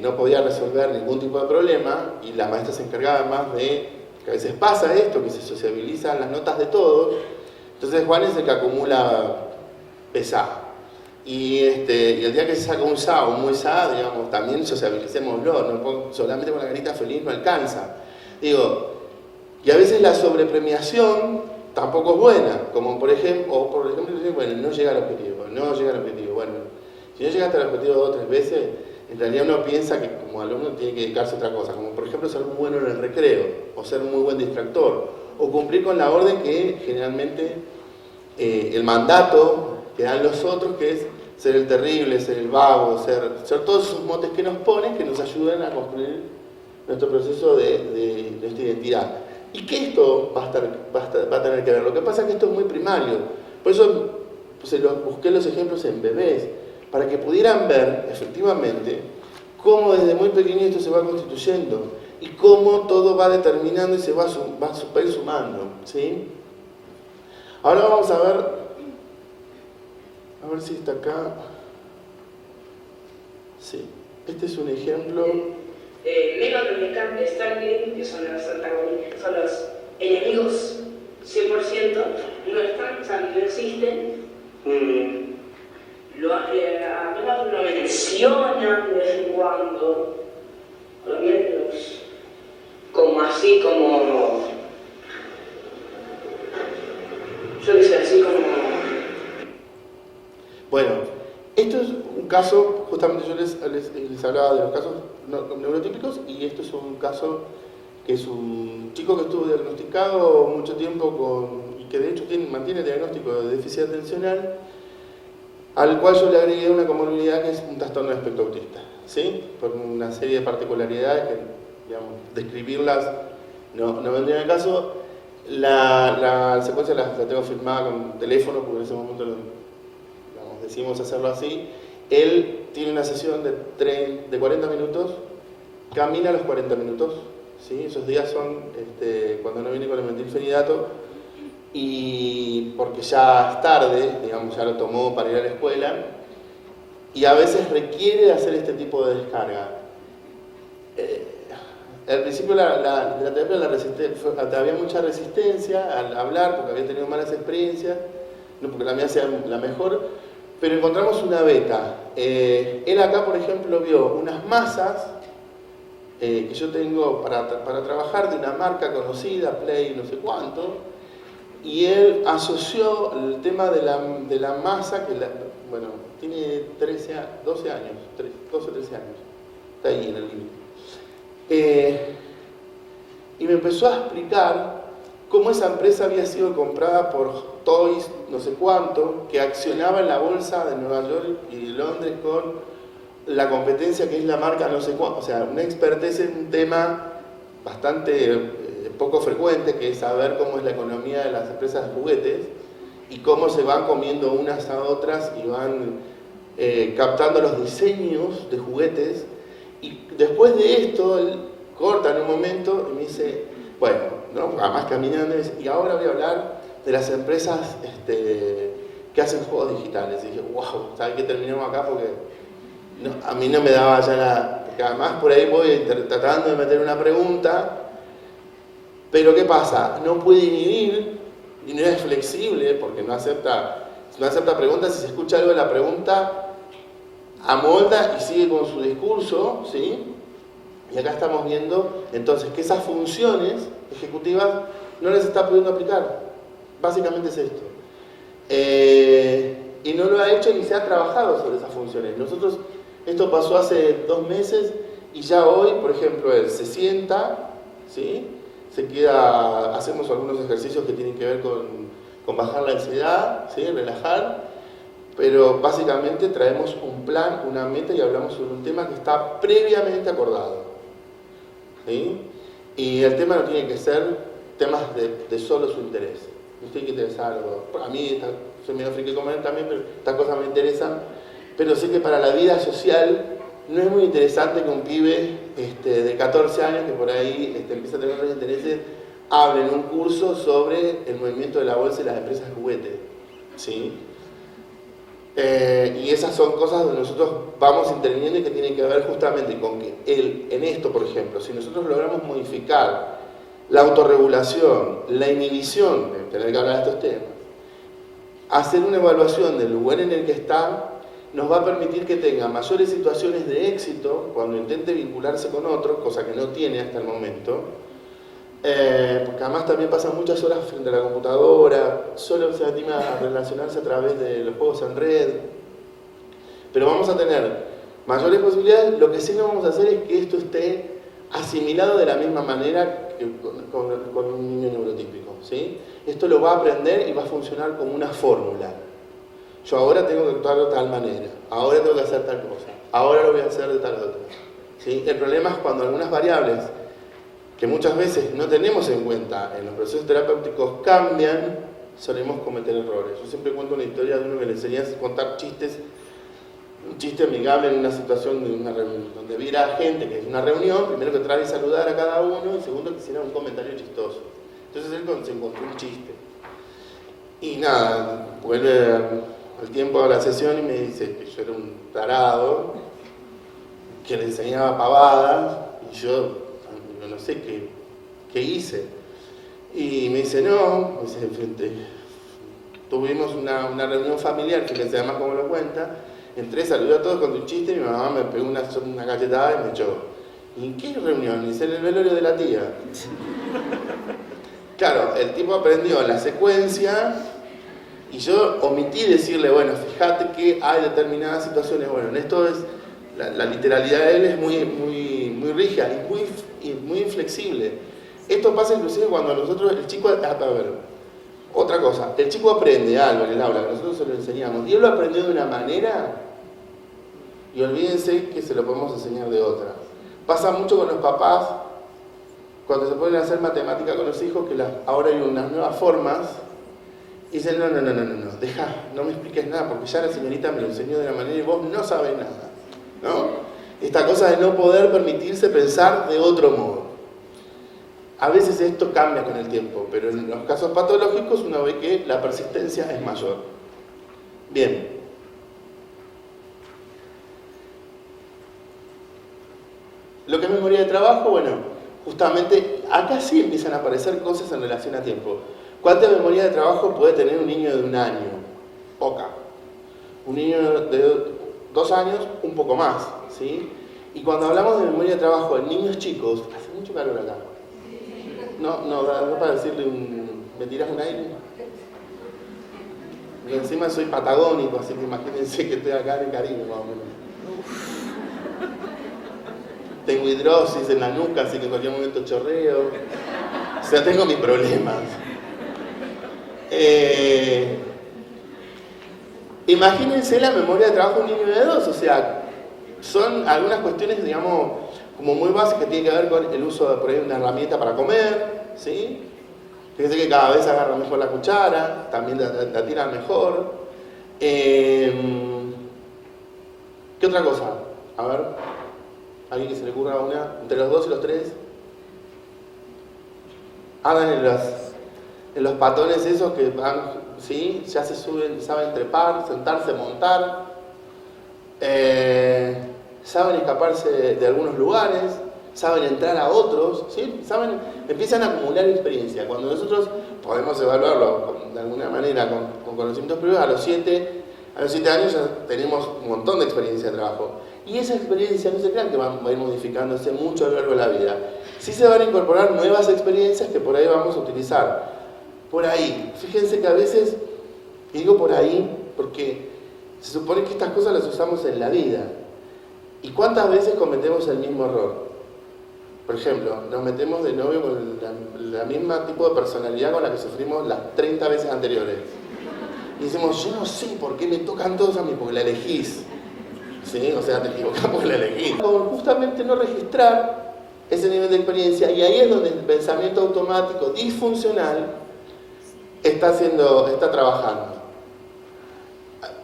no podía resolver ningún tipo de problema y la maestra se encargaba más de, que a veces pasa esto, que se sociabilizan las notas de todos, entonces Juan es el que acumula pesado. Y el día que se saca un SA o un muy SA, digamos, también sociabilicémoslo, no solamente con la carita feliz no alcanza. Digo, y a veces la sobrepremiación tampoco es buena, como por ejemplo, bueno, no llega al objetivo. Bueno, si no llegaste al objetivo 2 o 3 veces, en realidad uno piensa que como alumno tiene que dedicarse a otra cosa, como por ejemplo ser muy bueno en el recreo, o ser un muy buen distractor, o cumplir con la orden que generalmente el mandato que dan los otros, que es ser el terrible, ser el vago, ser todos esos motes que nos ponen, que nos ayudan a construir nuestro proceso de nuestra identidad. Y que esto va a tener que ver. Lo que pasa es que esto es muy primario. Por eso busqué los ejemplos en bebés, para que pudieran ver efectivamente cómo desde muy pequeño esto se va constituyendo y cómo todo va determinando y se va a ir sumando, ¿sí? Ahora vamos a ver si está acá. Sí, este es un ejemplo. Menos de Stalin, que son los antagonistas, son los enemigos 100%, no están, o sea, no existen. A menos lo mencionan de vez en cuando, por lo menos, como así, como. Yo qué sé, así como. Bueno, esto es un caso, justamente yo les hablaba de los casos neurotípicos, y esto es un caso que es un chico que estuvo diagnosticado mucho tiempo y que de hecho mantiene el diagnóstico de déficit atencional, al cual yo le agregué una comorbilidad que es un trastorno de espectro autista, ¿sí? Por una serie de particularidades que, digamos, describirlas no vendría en el caso. La secuencia la tengo filmada con teléfono, porque en ese momento decidimos hacerlo así. Él tiene una sesión de 40 minutos, camina a los 40 minutos, ¿sí? Esos días son cuando no viene con el metilfenidato, y porque ya es tarde, digamos, ya lo tomó para ir a la escuela, y a veces requiere hacer este tipo de descarga. Al principio de la terapia había mucha resistencia al hablar, porque había tenido malas experiencias, no porque la mía sea la mejor, pero encontramos una beta. Él acá, por ejemplo, vio unas masas que yo tengo para trabajar, de una marca conocida, Play no sé cuánto, y él asoció el tema de la masa, que tiene 12 años, 12 o 13 años, está ahí en el libro. Y me empezó a explicar cómo esa empresa había sido comprada por Toys, no sé cuánto, que accionaba en la bolsa de Nueva York y de Londres con la competencia que es la marca no sé cuánto. O sea, una expertez en un tema bastante poco frecuente, que es saber cómo es la economía de las empresas de juguetes y cómo se van comiendo unas a otras y van captando los diseños de juguetes. Y después de esto, él corta en un momento y me dice, bueno, ¿no? Además caminando, y ahora voy a hablar de las empresas que hacen juegos digitales. Y dije, wow, ¿sabes qué? Terminamos acá porque a mí no me daba ya porque además por ahí voy tratando de meter una pregunta, pero ¿qué pasa? No puede inhibir y no es flexible porque no acepta preguntas. Si se escucha algo de la pregunta, amolda y sigue con su discurso, ¿sí? Y acá estamos viendo entonces que esas funciones ejecutivas no las está pudiendo aplicar. Básicamente es esto. Y no lo ha hecho ni se ha trabajado sobre esas funciones. Esto pasó hace 2 meses y ya hoy, por ejemplo, él se sienta, ¿sí? Se queda, hacemos algunos ejercicios que tienen que ver con bajar la ansiedad, ¿sí? Relajar, pero básicamente traemos un plan, una meta y hablamos sobre un tema que está previamente acordado, ¿sí? Y el tema no tiene que ser temas de solo su interés, no tiene que interesar algo. A mí soy medio friki comer también, pero estas cosas me interesan, pero sé que para la vida social no es muy interesante que un pibe de 14 años que por ahí empieza a tener otros intereses hable en un curso sobre el movimiento de la bolsa y las empresas de juguetes, ¿sí? Y esas son cosas donde nosotros vamos interviniendo y que tienen que ver justamente con que en esto, por ejemplo, si nosotros logramos modificar la autorregulación, la inhibición de tener que hablar de estos temas, hacer una evaluación del lugar en el que está, nos va a permitir que tenga mayores situaciones de éxito cuando intente vincularse con otros, cosa que no tiene hasta el momento, porque además también pasan muchas horas frente a la computadora, solo se anima a relacionarse a través de los juegos en red, pero vamos a tener mayores posibilidades. Lo que sí no vamos a hacer es que esto esté asimilado de la misma manera que con un niño neurotípico, ¿sí? Esto lo va a aprender y va a funcionar como una fórmula. Yo ahora tengo que actuar de tal manera, ahora tengo que hacer tal cosa, ahora lo voy a hacer de tal otra, ¿sí? El problema es cuando algunas variables que muchas veces no tenemos en cuenta en los procesos terapéuticos cambian, solemos cometer errores. Yo siempre cuento una historia de uno que le enseñé a contar chistes, un chiste amigable en una situación de una reunión, donde viera gente que es una reunión, primero que trae y saludar a cada uno, y segundo que hiciera un comentario chistoso. Entonces él se encontró un chiste. Y nada, vuelve al tiempo de la sesión y me dice que yo era un tarado, que le enseñaba pavadas, y yo no sé qué hice. Y me dice, no, me dice, tuvimos una reunión familiar, que se llama como lo cuenta, entré, saludé a todos con un chiste y mi mamá me pegó una cachetada y me echó. ¿Y en qué reunión? Dice, en el velorio de la tía. Claro, el tipo aprendió la secuencia y yo omití decirle, bueno, fíjate que hay determinadas situaciones, bueno, en esto es, la literalidad de él es muy rígida y muy inflexible. Esto pasa inclusive cuando nosotros, el chico, a ver, otra cosa, el chico aprende algo en el aula, que nosotros se lo enseñamos, y él lo aprendió de una manera, y olvídense que se lo podemos enseñar de otra. Pasa mucho con los papás, cuando se ponen a hacer matemática con los hijos, que ahora hay unas nuevas formas, y dicen, no, deja, no me expliques nada, porque ya la señorita me lo enseñó de una manera y vos no sabés nada, ¿no? Esta cosa de no poder permitirse pensar de otro modo. A veces esto cambia con el tiempo, pero en los casos patológicos uno ve que la persistencia es mayor. Bien. Lo que es memoria de trabajo, bueno, justamente acá sí empiezan a aparecer cosas en relación a tiempo. ¿Cuánta memoria de trabajo puede tener un niño de 1 año? Poca. Un niño de 2 años, un poco más, ¿sí? Y cuando hablamos de memoria de trabajo en niños chicos, hace mucho calor acá. No para decirle ¿me tirás un aire? Y encima soy patagónico, así que imagínense que estoy acá en el Caribe, más o menos. Tengo hidrosis en la nuca, así que en cualquier momento chorreo. O sea, tengo mis problemas. Imagínense la memoria de trabajo de un niño de 2, o sea, son algunas cuestiones, digamos, como muy básicas que tienen que ver con el uso de por ahí una herramienta para comer, ¿sí? Fíjense que cada vez agarra mejor la cuchara, también la tira mejor. ¿Qué otra cosa? A ver, ¿alguien que se le ocurra una? Entre los 2 y los 3. Hagan en los patones esos que van, ¿sí? Ya se suben, saben trepar, sentarse, montar. Saben escaparse de algunos lugares, saben entrar a otros, ¿sí? Empiezan a acumular experiencia. Cuando nosotros podemos evaluarlo de alguna manera con conocimientos previos, a los 7 años ya tenemos un montón de experiencia de trabajo. Y esa experiencia no se crean que va a ir modificándose mucho a lo largo de la vida. Sí se van a incorporar nuevas experiencias que por ahí vamos a utilizar. Por ahí, fíjense que a veces, y digo por ahí, porque se supone que estas cosas las usamos en la vida. ¿Y cuántas veces cometemos el mismo error? Por ejemplo, nos metemos de novio con la misma tipo de personalidad con la que sufrimos las 30 veces anteriores. Y decimos, yo no sé por qué me tocan todos a mí, porque la elegís. ¿Sí? O sea, te equivocás porque la elegís. Justamente no registrar ese nivel de experiencia, y ahí es donde el pensamiento automático disfuncional está trabajando.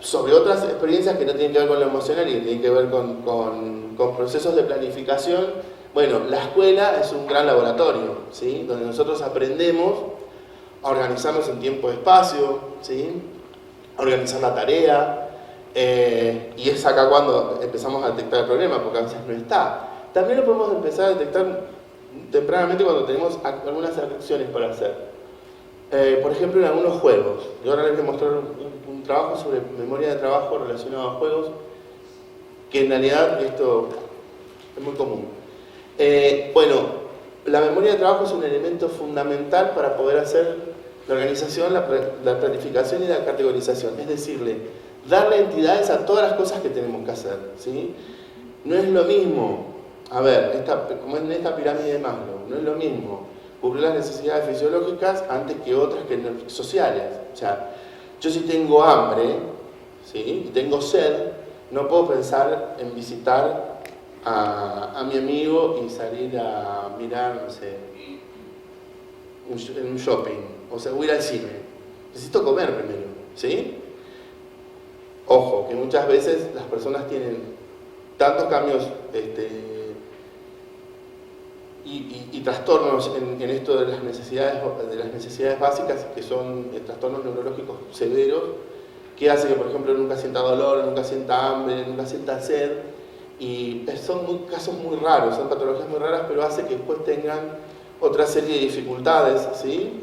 Sobre otras experiencias que no tienen que ver con lo emocional y que tienen que ver con procesos de planificación. Bueno, la escuela es un gran laboratorio, ¿sí? Donde nosotros aprendemos a organizarnos en tiempo y espacio, ¿sí? A organizar la tarea, y es acá cuando empezamos a detectar el problema, porque a veces no está. También lo podemos empezar a detectar tempranamente cuando tenemos algunas acciones para hacer. por ejemplo, en algunos juegos. Yo ahora les voy a mostrar un trabajo sobre memoria de trabajo relacionado a juegos, que en realidad esto es muy común. Bueno, la memoria de trabajo es un elemento fundamental para poder hacer la organización, la planificación y la categorización. Es decirle, darle entidades a todas las cosas que tenemos que hacer, ¿sí? No es lo mismo, a ver, como en esta pirámide de Maslow, no es lo mismo cubrir las necesidades fisiológicas antes que otras que sociales. O sea, yo si tengo hambre, ¿sí?, y tengo sed, no puedo pensar en visitar a mi amigo y salir a mirar, no sé, un shopping, o sea, o ir al cine. Necesito comer primero, ¿sí? Ojo, que muchas veces las personas tienen tantos cambios y trastornos en esto de las necesidades básicas, que son trastornos neurológicos severos, que hace que, por ejemplo, nunca sienta dolor, nunca sienta hambre, nunca sienta sed. Y son casos muy raros, son patologías muy raras, pero hace que después tengan otra serie de dificultades, ¿sí?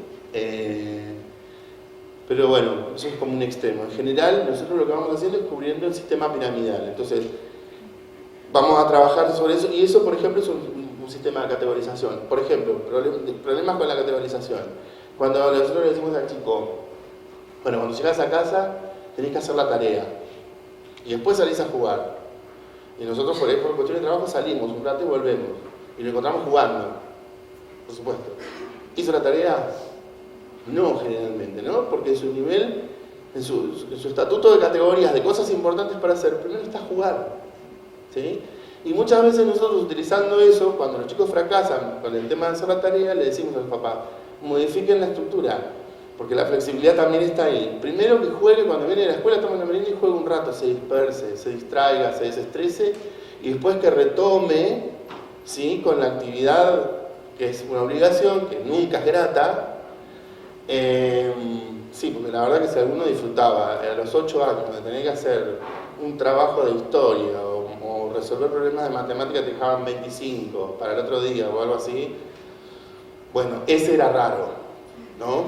Pero bueno, eso es como un extremo. En general, nosotros lo que vamos haciendo es cubriendo el sistema piramidal. Entonces, vamos a trabajar sobre eso, y eso, por ejemplo, es un sistema de categorización. Por ejemplo, problemas con la categorización. Cuando nosotros le decimos al chico, bueno, cuando llegas a casa, tenés que hacer la tarea, y después salís a jugar. Y nosotros por cuestión de trabajo salimos un rato y volvemos. Y lo encontramos jugando, por supuesto. ¿Hizo la tarea? No, generalmente, ¿no? Porque en su nivel, en su estatuto de categorías de cosas importantes para hacer, primero está jugar, ¿sí? Y muchas veces nosotros, utilizando eso, cuando los chicos fracasan con el tema de hacer la tarea, le decimos al papá, modifiquen la estructura, porque la flexibilidad también está ahí. Primero que juegue, cuando viene de la escuela, toma la merienda y juegue un rato, se disperse, se distraiga, se desestrese, y después que retome, ¿sí?, con la actividad que es una obligación, que nunca es grata. Sí, porque la verdad que si alguno disfrutaba a los 8 años de tener que hacer un trabajo de historia o resolver problemas de matemáticas que te dejaban 25 para el otro día o algo así, bueno, ese era raro, ¿no?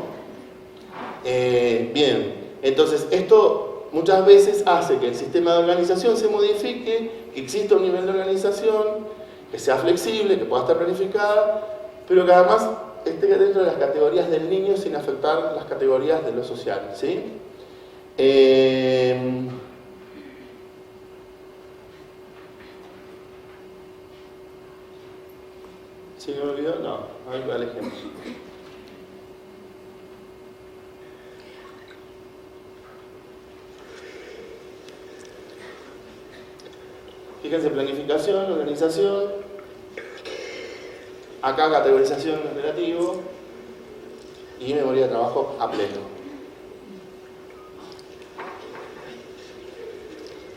Bien, entonces esto muchas veces hace que el sistema de organización se modifique, que exista un nivel de organización, que sea flexible, que pueda estar planificada, pero que además esté dentro de las categorías del niño sin afectar las categorías de lo social, ¿sí? ¿Sí me olvidó? No, a ver cuál ejemplo. Fíjense, planificación, organización. Acá categorización en relativo. Y memoria de trabajo a pleno.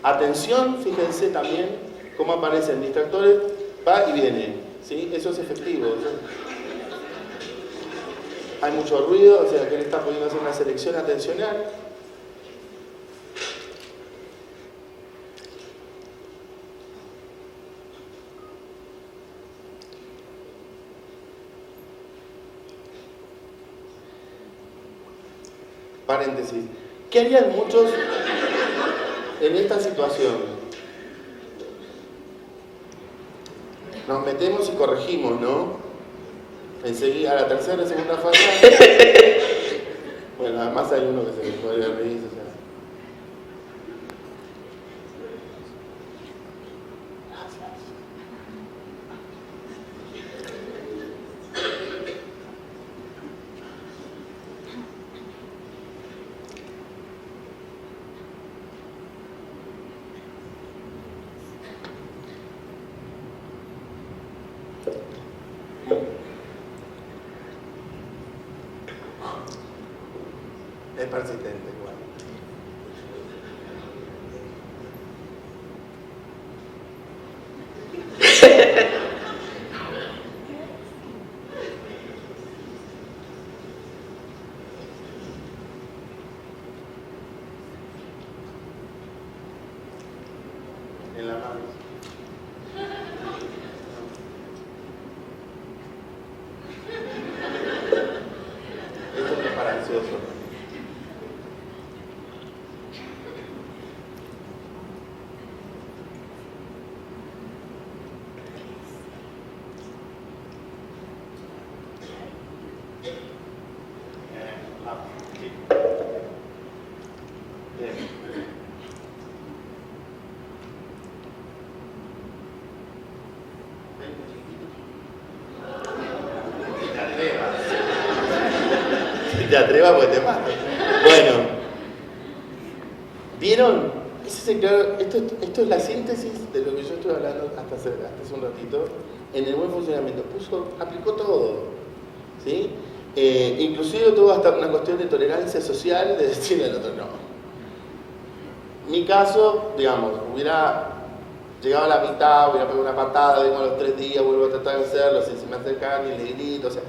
Atención, fíjense también cómo aparecen distractores, va y viene, ¿sí? Eso es efectivo. Hay mucho ruido, o sea que él está pudiendo hacer una selección atencional. Paréntesis. ¿Qué harían muchos en esta situación? Nos metemos y corregimos, ¿no? Enseguida, a la tercera y segunda fase. Bueno, además hay uno que se le podría reír, o sea. Es persistente igual. En la mano. Esto es preparación. Si te atrevas, pues te mato. Bueno, ¿vieron? Esto es la síntesis de lo que yo estuve hablando hasta hace un ratito. En el buen funcionamiento aplicó todo, ¿sí? Inclusive tuvo hasta una cuestión de tolerancia social, de decirle al otro no. Mi caso, digamos, hubiera llegado a la mitad, hubiera pegado una patada, vengo a los 3 días, vuelvo a tratar de hacerlo, si se me acercan y le grito, o sea,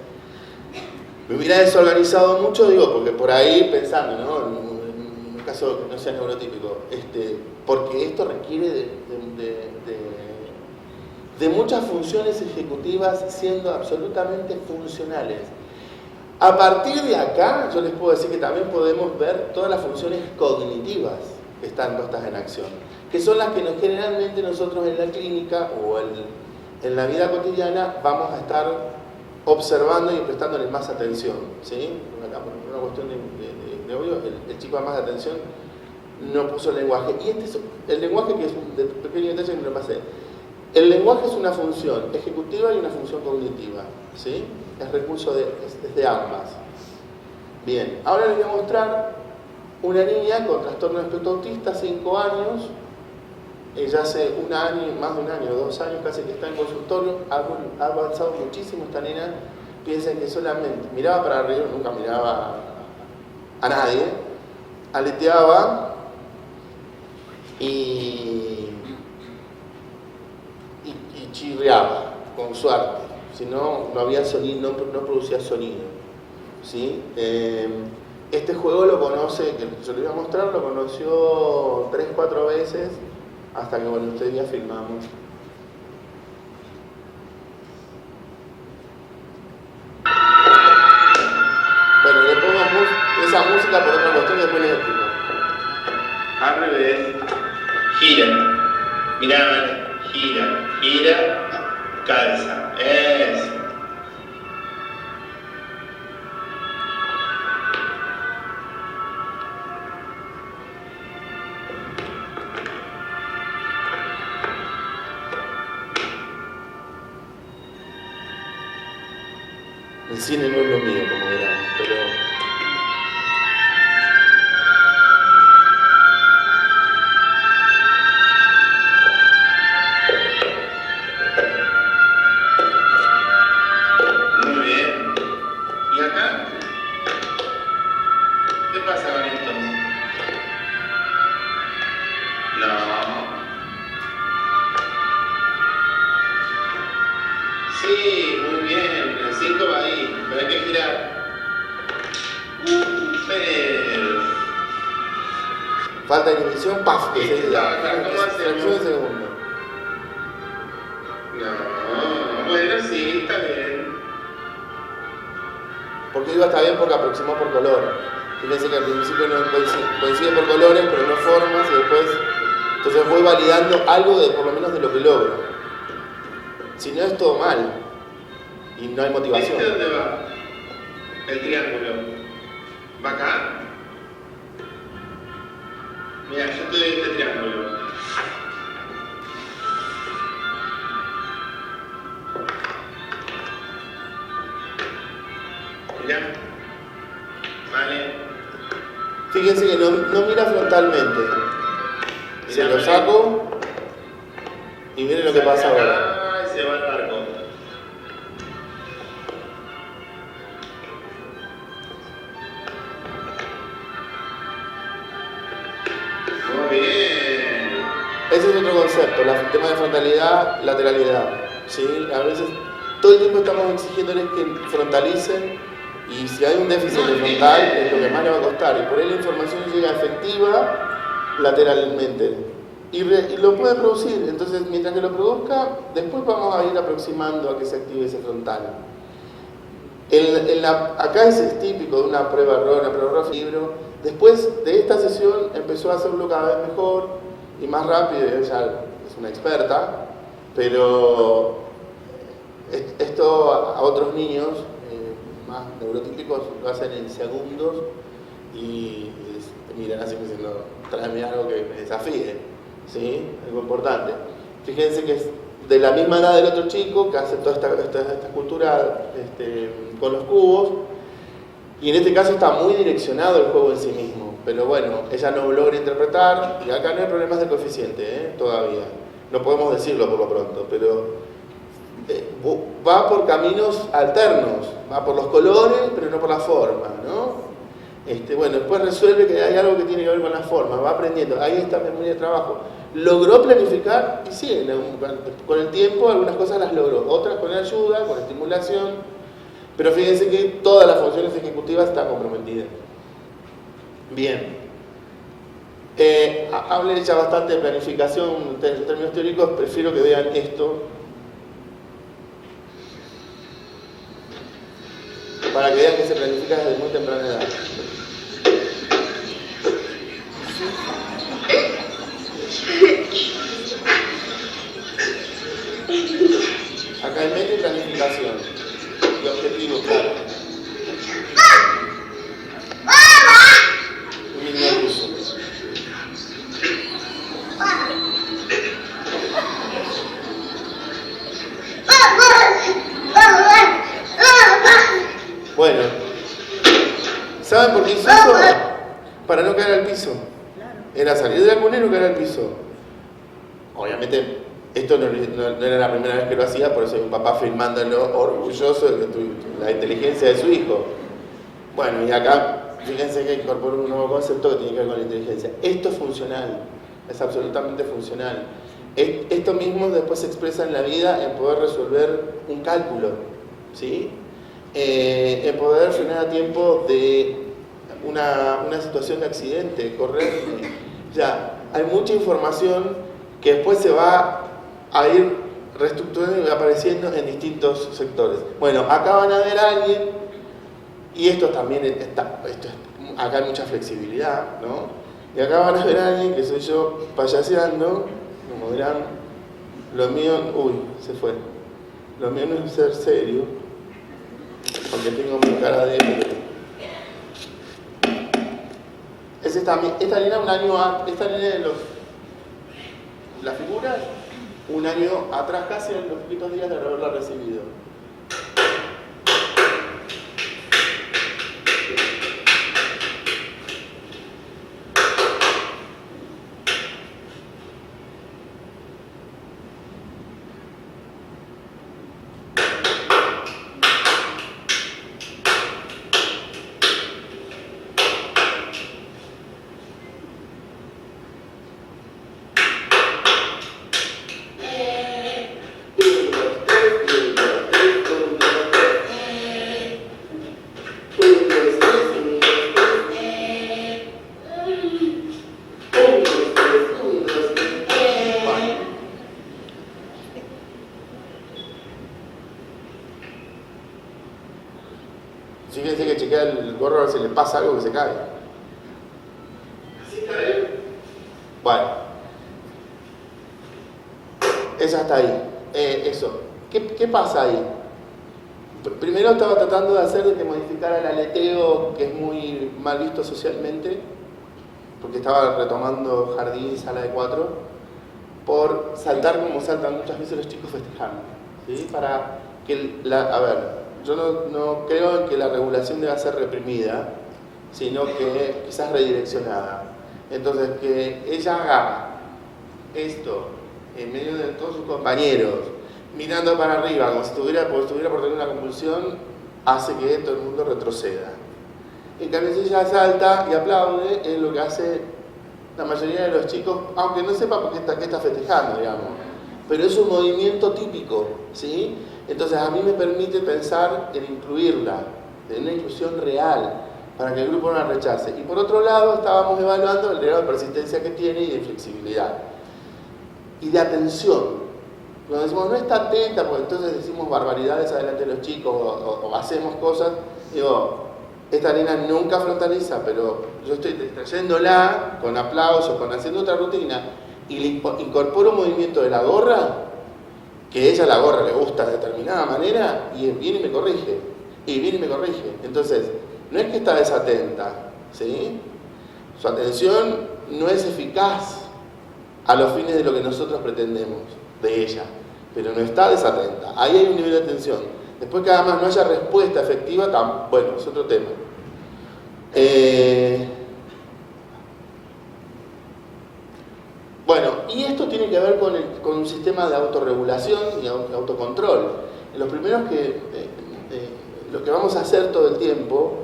me hubiera desorganizado mucho, digo, porque por ahí pensando, ¿no? En un caso que no sea neurotípico, porque esto requiere de muchas funciones ejecutivas siendo absolutamente funcionales. A partir de acá, yo les puedo decir que también podemos ver todas las funciones cognitivas que están puestas en acción, que son las que generalmente nosotros en la clínica o en la vida cotidiana vamos a estar observando y prestándole más atención, ¿sí? Una cuestión de obvio, el chico da más atención, no puso el lenguaje. Y el lenguaje, que es un pequeño detalle que me lo pasé. El lenguaje es una función ejecutiva y una función cognitiva, ¿sí? Es recurso es de ambas. Bien, ahora les voy a mostrar una niña con trastorno de espectro autista, 5 años. Ella hace un año, más de un año, 2 años casi que está en consultorio. Ha avanzado muchísimo esta nena. Piensen que solamente miraba para arriba, nunca miraba a nadie. Aleteaba y chirriaba, con suerte. Si no, no había sonido, no producía sonido, ¿sí? Este juego lo conoce, que yo le voy a mostrar, lo conoció 3-4 veces hasta que, bueno, este día filmamos. Bueno, le pongo esa música por otra cuestión y después les explico. Al revés, gira, mirá, gira, calza, eso. El cine no es lo mío, como verán, pero... Muy bien. ¿Y acá? ¿Qué pasa con esto? No. Sí, muy bien. El 5 va ahí, pero hay que girar. Falta de inhibición, ¡paf! Que se da. ¿Cómo hacemos? Un segundo. No, bueno, sí, está bien. ¿Por qué digo está bien? Porque aproximó por color. Fíjense que al principio no coincide por colores, pero no formas, y después... Entonces voy validando algo por lo menos de lo que logro. Si no, es todo mal. Y no hay motivación. ¿Este dónde va? El triángulo. ¿Va acá? Mira, yo estoy en este triángulo. Mira. Vale. Fíjense que no mira frontalmente. Se lo saco y miren lo que pasa ahora. Se va al barco. Muy bien. Ese es otro concepto, el tema de frontalidad, lateralidad. ¿Sí? A veces todo el tiempo estamos exigiéndoles que frontalicen y si hay un déficit de frontal es lo que más le va a costar. Y por ahí la información llega efectiva lateralmente. Y lo puede producir. Entonces, mientras que lo produzca, después vamos a ir aproximando a que se active ese frontal. Acá es típico de una prueba-error, una prueba-error libro. Después de esta sesión empezó a hacerlo cada vez mejor y más rápido. Ella es una experta, pero esto a otros niños más neurotípicos lo hacen en segundos y miran así diciendo tráeme algo que me desafíe, ¿sí? Algo importante. Fíjense que es de la misma edad del otro chico que hace toda esta escultura con los cubos, y en este caso está muy direccionado el juego en sí mismo, pero bueno, ella no logra interpretar, y acá no hay problemas de coeficiente, todavía, no podemos decirlo por lo pronto, pero va por caminos alternos, va por los colores, pero no por la forma, ¿no? Bueno, después resuelve que hay algo que tiene que ver con la forma, va aprendiendo, ahí está memoria de trabajo. Logró planificar, y sí, con el tiempo algunas cosas las logró, otras con ayuda, con estimulación, pero fíjense que todas las funciones ejecutivas están comprometidas. Bien. Hablé ya bastante de planificación en términos teóricos, prefiero que vean esto para que vean que se planifica desde muy temprana edad. Acá hay meta y planificación y objetivo claro. Un niño ruso. Bueno, ¿saben por qué hizo eso? Para no caer al piso. Era salir de la cuna y no caer al piso. Obviamente, esto no era la primera vez que lo hacía, por eso hay un papá filmándolo orgulloso de la inteligencia de su hijo. Bueno, y acá, fíjense que incorpora un nuevo concepto que tiene que ver con la inteligencia. Esto es funcional, es absolutamente funcional. Esto mismo después se expresa en la vida en poder resolver un cálculo, ¿sí? En poder frenar a tiempo de una situación de accidente, correr. Ya, hay mucha información que después se va a ir reestructurando y apareciendo en distintos sectores. Bueno, acá van a ver a alguien, y esto también acá hay mucha flexibilidad, ¿no? Y acá van a ver a alguien que soy yo payaseando, como verán, lo mío, se fue. Lo mío no es ser serio, porque tengo mi cara de... Esta línea de las figuras, un año atrás casi, en los poquitos días de haberla recibido. Fíjense que chequea el gorro a ver si le pasa algo que se cae. ¿Así está bien? Bueno. Esa está ahí. Eso. ¿Qué pasa ahí? Primero estaba tratando de hacer de que modificara el aleteo, que es muy mal visto socialmente, porque estaba retomando jardín, sala de 4, por saltar como saltan muchas veces los chicos festejando, ¿sí? Para que yo no creo en que la regulación deba ser reprimida, sino que quizás redireccionada. Entonces, que ella haga esto en medio de todos sus compañeros, mirando para arriba, como si estuviera por tener una convulsión, hace que todo el mundo retroceda. En cambio, si ella salta y aplaude, es lo que hace la mayoría de los chicos, aunque no sepa por qué está festejando, digamos. Pero es un movimiento típico, ¿sí? Entonces a mí me permite pensar en incluirla, en una inclusión real, para que el grupo no la rechace. Y por otro lado, estábamos evaluando el grado de persistencia que tiene y de flexibilidad. Y de atención. Cuando decimos no está atenta, porque entonces decimos barbaridades adelante de los chicos o hacemos cosas, digo, esta nena nunca frontaliza, pero yo estoy distrayéndola con aplausos, con haciendo otra rutina, y le incorporo un movimiento de la gorra, que ella la gorra le gusta de determinada manera, y viene y me corrige, Entonces, no es que está desatenta, ¿sí? Su atención no es eficaz a los fines de lo que nosotros pretendemos de ella, pero no está desatenta. Ahí hay un nivel de atención. Después que además no haya respuesta efectiva, bueno, es otro tema. Bueno, y esto tiene que ver con un sistema de autorregulación y autocontrol. En los primeros lo que vamos a hacer todo el tiempo,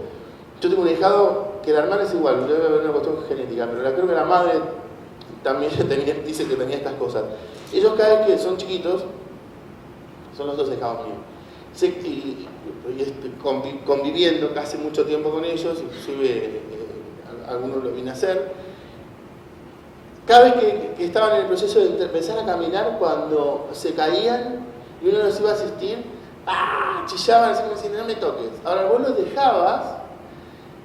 yo tengo un hijado que la hermana es igual, debe haber una cuestión genética, pero creo que la madre también dice que tenía estas cosas. Ellos cada vez que son chiquitos, son los dos hijados míos, conviviendo casi mucho tiempo con ellos, inclusive algunos lo vine a hacer. Cada vez que estaban en el proceso de empezar a caminar, cuando se caían y uno los iba a asistir, chillaban, así como diciendo, no me toques. Ahora vos los dejabas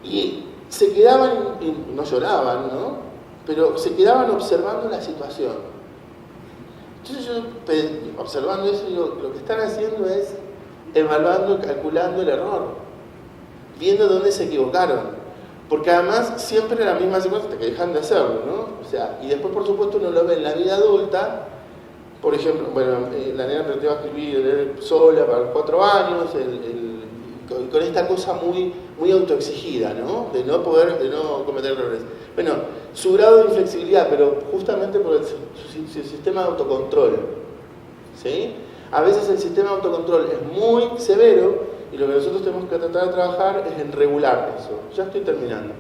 y se quedaban, no lloraban, ¿no? Pero se quedaban observando la situación. Entonces yo, observando eso, digo, lo que están haciendo es evaluando, calculando el error, viendo dónde se equivocaron. Porque además siempre era la misma secuencia hasta que dejan de hacerlo, ¿no? O sea, y después por supuesto uno lo ve en la vida adulta. Por ejemplo, bueno, la nena aprendió a escribir sola para los 4 años, con esta cosa muy autoexigida, ¿no? De no cometer errores. Bueno, su grado de inflexibilidad, pero justamente por su sistema de autocontrol, ¿sí? A veces el sistema de autocontrol es muy severo y lo que nosotros tenemos que tratar de trabajar es en regular eso. Ya estoy terminando.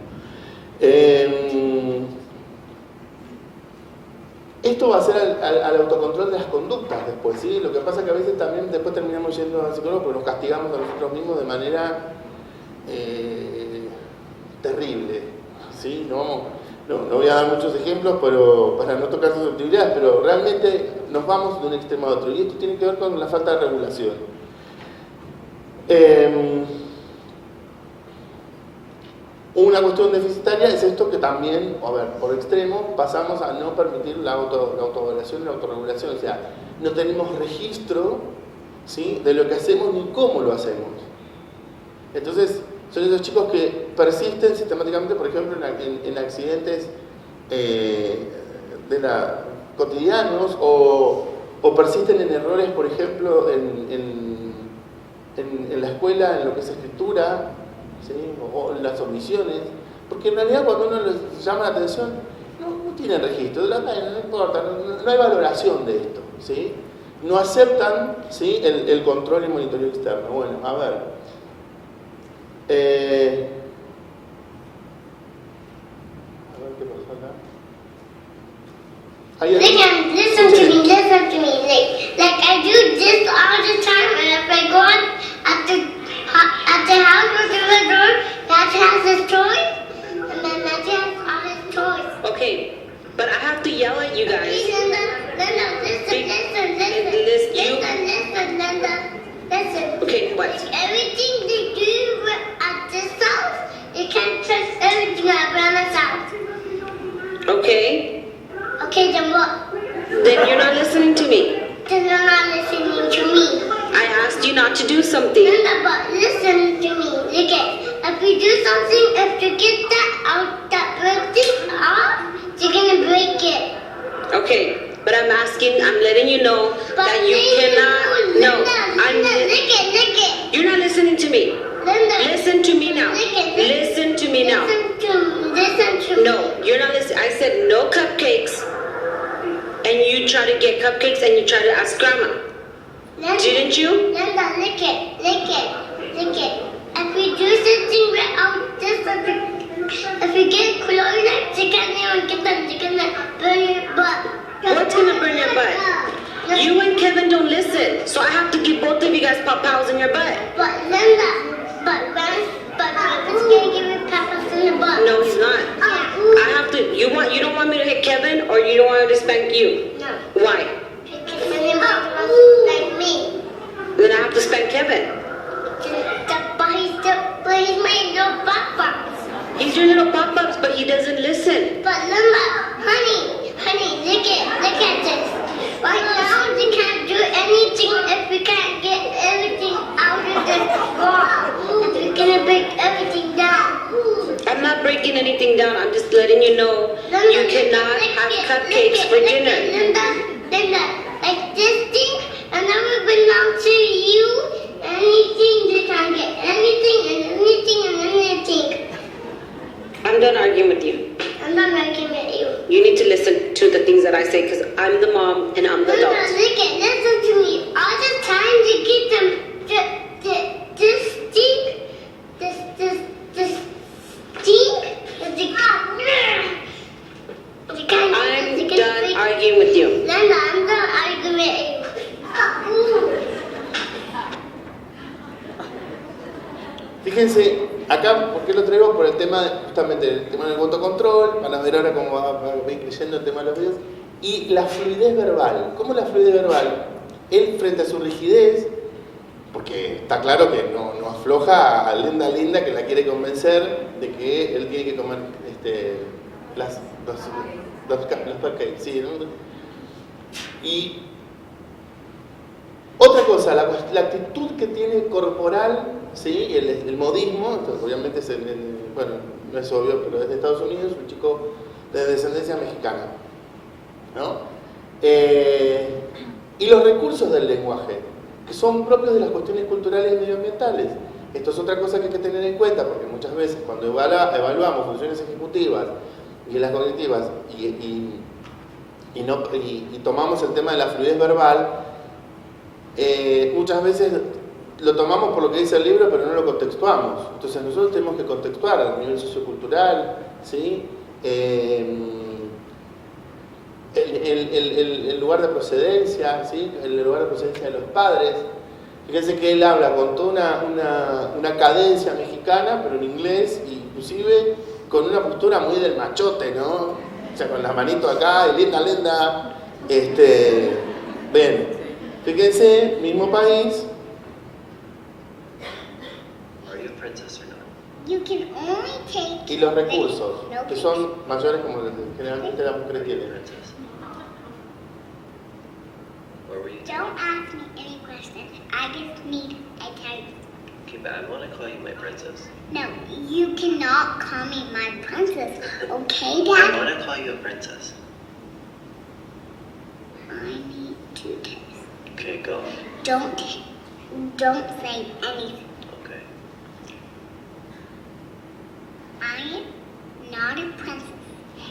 Esto va a ser al autocontrol de las conductas después, ¿sí? Lo que pasa es que a veces también después terminamos yendo al psicólogo porque nos castigamos a nosotros mismos de manera terrible, ¿sí? No voy a dar muchos ejemplos pero para no tocar susceptibilidades, pero realmente nos vamos de un extremo a otro y esto tiene que ver con la falta de regulación. Una cuestión deficitaria es esto que también, a ver, por extremo, pasamos a no permitir la autoevaluación y la autorregulación, o sea, no tenemos registro, ¿sí?, de lo que hacemos ni cómo lo hacemos. Entonces, son esos chicos que persisten sistemáticamente, por ejemplo, en accidentes cotidianos o persisten en errores, por ejemplo, en la escuela, en lo que es escritura, ¿sí?, o en las omisiones, porque en realidad cuando uno les llama la atención no tienen registro, no importa, no hay valoración de esto, ¿sí? No aceptan, ¿sí?, el control y monitoreo externo. Bueno, a ver. ¿Qué pasó acá? Listen to me. Like I do this all the time, and if I go on at the house with the door, Matthew has his toys, and then Matthew has all his toys. Okay, but I have to yell at you guys. Linda, listen. Okay, what? Everything they do at this house, you can't trust everything at Grandma's house. Okay. Okay, then what? Then you're not listening to me. Then you're not listening to me. I asked you not to do something. Linda, but listen to me. Look at, if you do something, if you get that thing off, you're gonna break it. Okay, but I'm letting you know that you cannot. Look at. You're not listening to me. Linda. Listen to me now. Listen to me now. Listen to me. No, you're not listening. I said no cupcakes. And you try to get cupcakes and you try to ask Grandma. Linda, didn't you? Linda, look it. If we do something right out this, if we get chlorine, you can't even get them. You're gonna burn your butt. What's gonna burn your butt? You and Kevin don't listen, so I have to give both of you guys pop-pows in your butt. But Linda, Kevin's gonna give you pop-pows in your butt. No, he's not. I have to. You don't want me to hit Kevin, or you don't want me to spank you? No. Why? Because Kevin wants to spank me. Then I have to spank Kevin. But he's my little pop-pops. He's your little pop-ups, but he doesn't listen. But Linda, honey, look at this. Right now, we can't do anything if we can't get everything out of this wall. We're gonna break everything down. I'm not breaking anything down. I'm just letting you know you cannot have cupcakes for dinner. Linda, like this thing, and then it belongs to you. Anything, you can get anything and anything and anything. I'm done arguing with you. I'm not arguing with you. You need to listen to the things that I say because I'm the mom and I'm the Linda, adult. listen to me. All the time to get them, this thing, this thing, I'm done arguing with you. Linda, I'm done arguing with you. Fíjense, acá, ¿por qué lo traigo? Por el tema, justamente, el tema del voto-control. Van a ver ahora cómo va a ir creciendo el tema de los videos. Y la fluidez verbal. ¿Cómo la fluidez verbal? Él, frente a su rigidez, porque está claro que no afloja a Linda que la quiere convencer de que él tiene que comer los cupcakes, ¿sí? ¿No? Y otra cosa, la actitud que tiene corporal, ¿sí? El modismo, obviamente bueno, no es obvio, pero es de Estados Unidos, un chico de descendencia mexicana, ¿no? Y los recursos del lenguaje, que son propios de las cuestiones culturales y medioambientales. Esto es otra cosa que hay que tener en cuenta, porque muchas veces cuando evaluamos funciones ejecutivas y las cognitivas y tomamos el tema de la fluidez verbal, muchas veces lo tomamos por lo que dice el libro, pero no lo contextuamos. Entonces nosotros tenemos que contextuar a nivel sociocultural, ¿sí? El lugar de procedencia, ¿sí? El lugar de procedencia de los padres. Fíjense que él habla con toda una cadencia mexicana, pero en inglés, inclusive con una postura muy del machote, ¿no? O sea, con las manitos acá, y linda. Ven, fíjense, mismo país. Are you a princess or not? You can only take Y los recursos, que son mayores como los que generalmente las mujeres tienen. Princess. Or were you? Don't ask me any questions. I just need a time. Okay, but I want to call you my princess. No, you cannot call me my princess. Okay, I Dad? want to call you a princess. I need to taste. Okay, go. Don't say anything. Okay. I am not a princess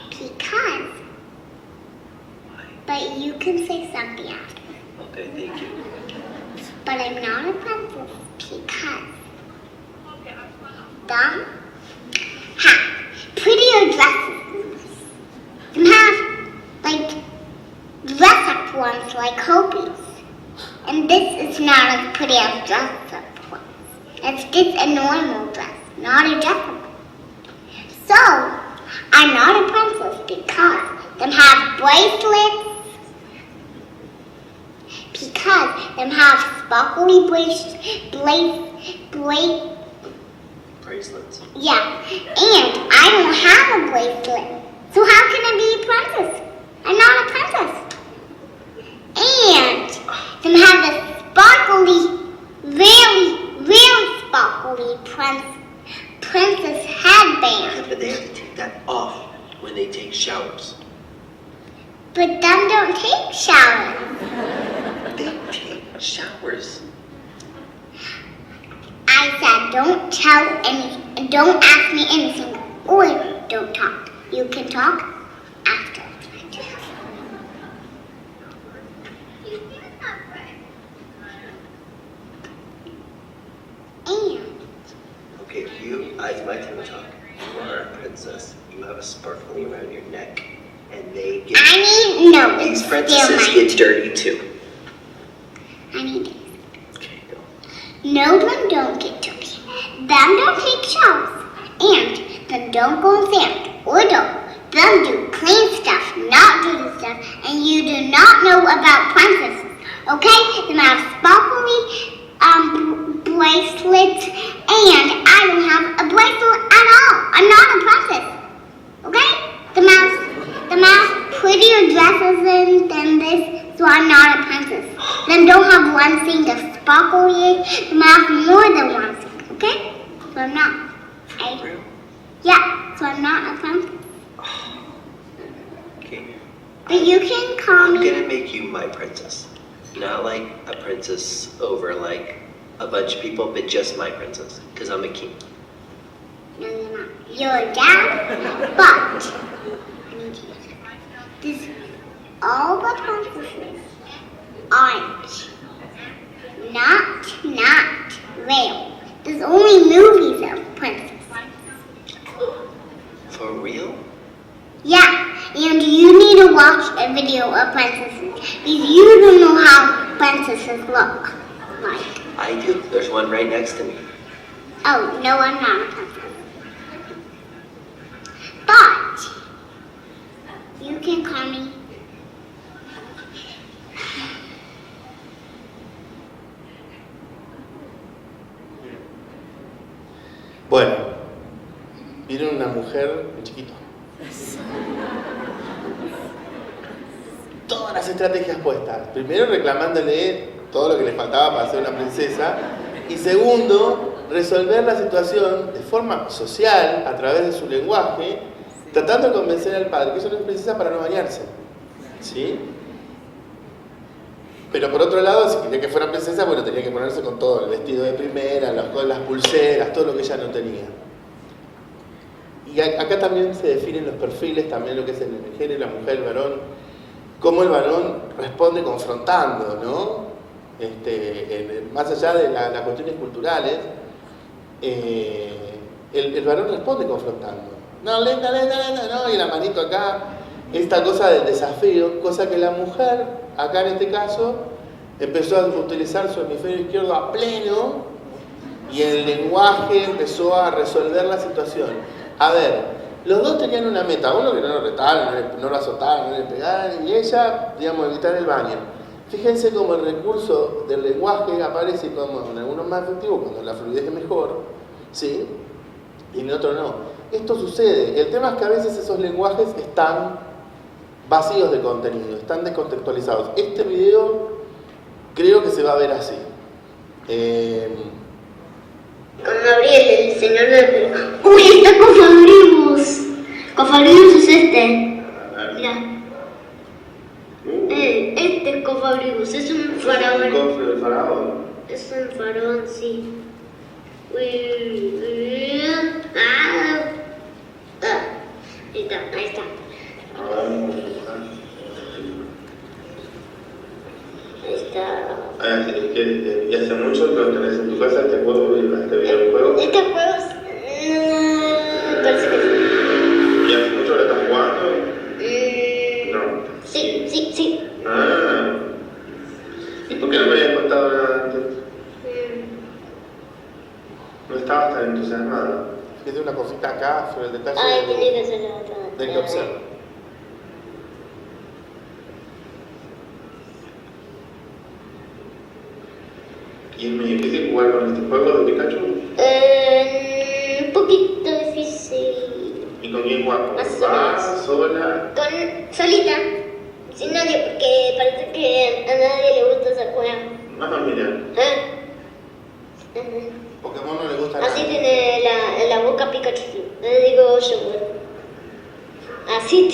because. Why? But you can say something after. Okay, thank you. But I'm not a princess because them have prettier dresses. Them have like dress-up ones like Hopies. And this is not as pretty as dress-up ones. It's just a normal dress, not a dress-up. So, I'm not a princess because them have bracelets. Because them have sparkly Bracelets. yeah, and I don't have a bracelet. So how can I be a princess? I'm not a princess. And them have the sparkly, really sparkly princess headband. But they have to take that off when they take showers. But them don't take showers. They take showers. I said don't ask me anything or don't talk. You can talk after. And Okay, it's my turn to talk. You are a princess. You have a sparkling around your neck. And they get... it's These still princesses mine. get dirty too. I need it. Okay, go. No, them don't get dirty. Them don't take showers. And them don't go in sand or don't. Them do clean stuff, not dirty stuff. And you do not know about princesses. Okay? Them have sparkly bracelets. And I don't have a bracelet at all. I'm not a princess. Okay? Them have prettier dresses than this. So I'm not a princess. Them don't have one thing to sparkle in. Them have more than one thing, okay? So I'm not. Real? Yeah, so I'm not a princess. Okay. But you can call I'm me. gonna make you my princess. Not like a princess over like a bunch of people, but just my princess, because I'm a king. No, you're not. You're a dad, but I need you. This all the princesses aren't. Not real. There's only movies of princesses. For real? Yeah, and you need to watch a video of princesses because you don't know how princesses look like. I do. There's one right next to me. Oh, no, I'm not a princess. But you can call me. Bueno, vieron una mujer muy chiquito. Todas las estrategias puestas. Primero reclamándole todo lo que le faltaba para ser una princesa. Y segundo, resolver la situación de forma social, a través de su lenguaje, tratando de convencer al padre que ella no es princesa para no bañarse. ¿Sí? Pero por otro lado, si quería que fuera princesa, bueno, tenía que ponerse con todo, el vestido de primera, las pulseras, todo lo que ella no tenía. Y acá también se definen los perfiles, también lo que es el género, la mujer, el varón, cómo el varón responde confrontando, ¿no? Más allá de las cuestiones culturales, el varón responde confrontando. No, lenta, no, y la manito acá, esta cosa del desafío, cosa que la mujer, acá en este caso, empezó a utilizar su hemisferio izquierdo a pleno y el lenguaje empezó a resolver la situación. A ver, los dos tenían una meta, uno que no lo retaran, no lo azotaran, no le pegaran, y ella, digamos, evitar el baño. Fíjense cómo el recurso del lenguaje aparece como en algunos más efectivos cuando la fluidez es mejor, ¿sí? Y en otro no. Esto sucede. El tema es que a veces esos lenguajes están vacíos de contenido, están descontextualizados. Este video creo que se va a ver así. Con Gabriel, el señor de... ¡Uy, está Cofabríbus! Cofabríbus es este. Mira. Este es Cofabríbus, es un faraón. ¿El cofre del faraón? Es un faraón, sí. Ahí está. Ahí está. ¿Y hace mucho que lo tenés en tu casa este juego, este videojuego? Este juego es... parece que sí. ¿Y hace mucho lo estás jugando? No. Sí. Ah. ¿Y por qué no me habías contado nada antes? No estabas tan entusiasmada. Es de una cosita acá sobre el detalle tenía que hacer la otra. del que observa. ¿Y es muy difícil jugar con este juego de Pikachu? Un poquito difícil. ¿Y con quién juegas? Más o ¿Vas menos. sola? Solita, sin nadie, porque parece que a nadie le gusta ese juego. Mira. Ujú. Pokémon no le gusta a Así nadie. tiene la boca Pikachu, le digo yo. Así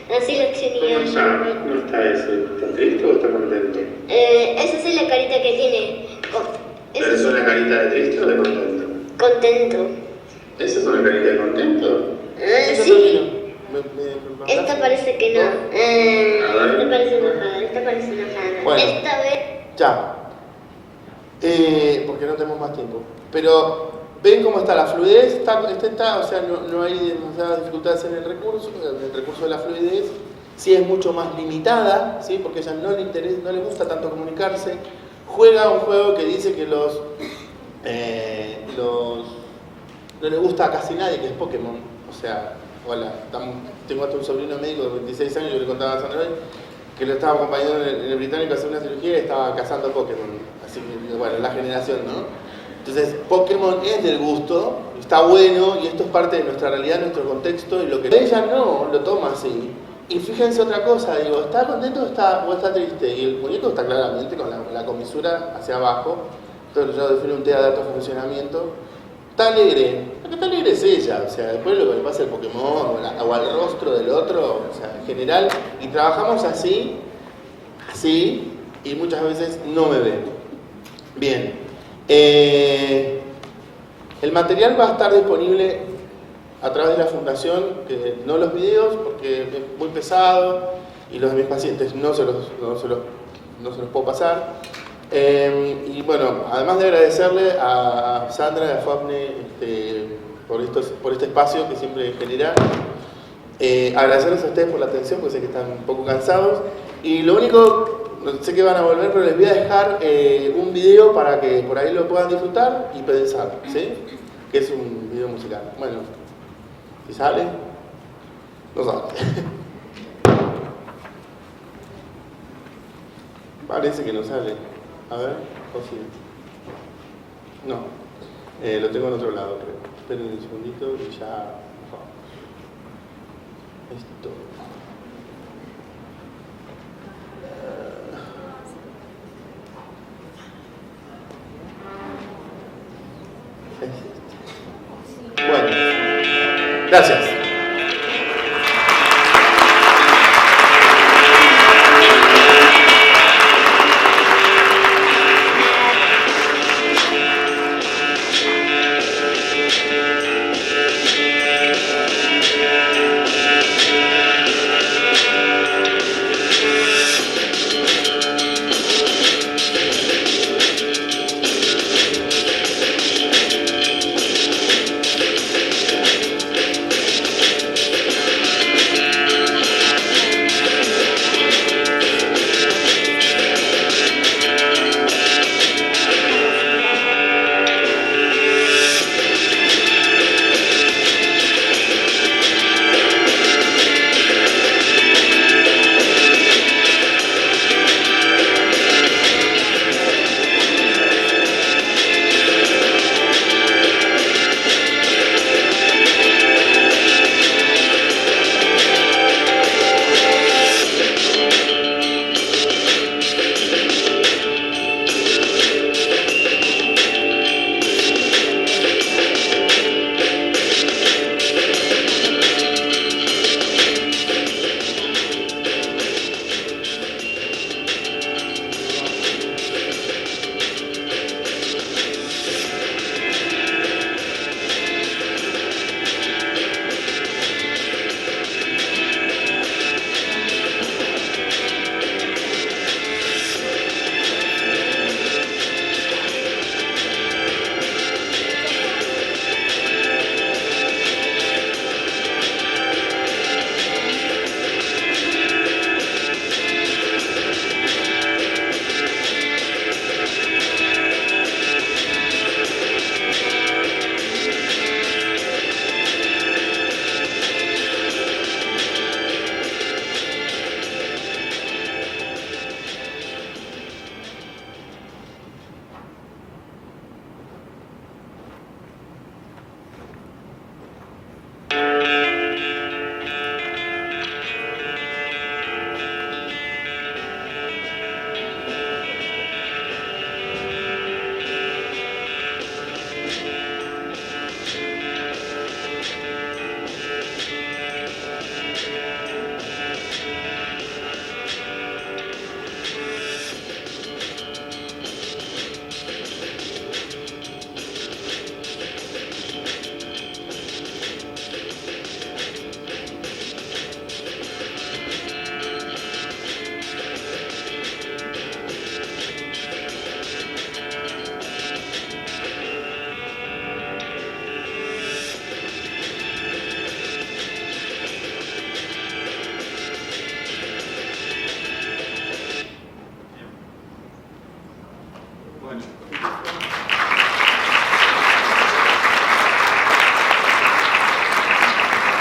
lo tenía ¿Cómo está? yo. ¿Cómo está eso? ¿Está triste o está contento? Esa es la carita que tiene. ¿Pero es una carita de triste o de contento? Contento. ¿Esa es una carita de contento? Sí. ¿Me Esta parece que no. Esta parece enojada. Bueno. Esta vez. Ya. Porque no tenemos más tiempo. Pero ven cómo está la fluidez, o sea, no hay demasiadas dificultades en el recurso de la fluidez. Sí es mucho más limitada, ¿sí? Porque a ella no le gusta tanto comunicarse. Juega un juego que dice que no le gusta a casi nadie, que es Pokémon. O sea, hola, tengo hasta un sobrino médico de 26 años, yo le contaba a Sandra hoy, que lo estaba acompañando en el británico a hacer una cirugía y estaba cazando Pokémon. Así que, bueno, la generación, ¿no? Entonces, Pokémon es del gusto, está bueno, y esto es parte de nuestra realidad, nuestro contexto, y lo que ella no lo toma así. Y fíjense otra cosa, digo, ¿está contento o está triste? Y el muñeco está claramente con la comisura hacia abajo. Entonces yo defino un T de alto funcionamiento. está alegre. La que está alegre es ella, o sea, después lo que le pasa al Pokémon o al rostro del otro, o sea, en general, y trabajamos así, y muchas veces no me ven. Bien. El material va a estar disponible a través de la fundación, que no los videos, porque es muy pesado, y los de mis pacientes no se los puedo pasar. Y bueno, además de agradecerle a Sandra y a Fapne por este espacio que siempre genera, agradecerles a ustedes por la atención, porque sé que están un poco cansados. Y lo único, sé que van a volver, pero les voy a dejar un video para que por ahí lo puedan disfrutar y pensar, ¿sí? Que es un video musical. Bueno, si sale, no sale. Parece que no sale. A ver, o sí. No, lo tengo en otro lado, creo. Esperen un segundito y ya. Esto. Bueno, gracias.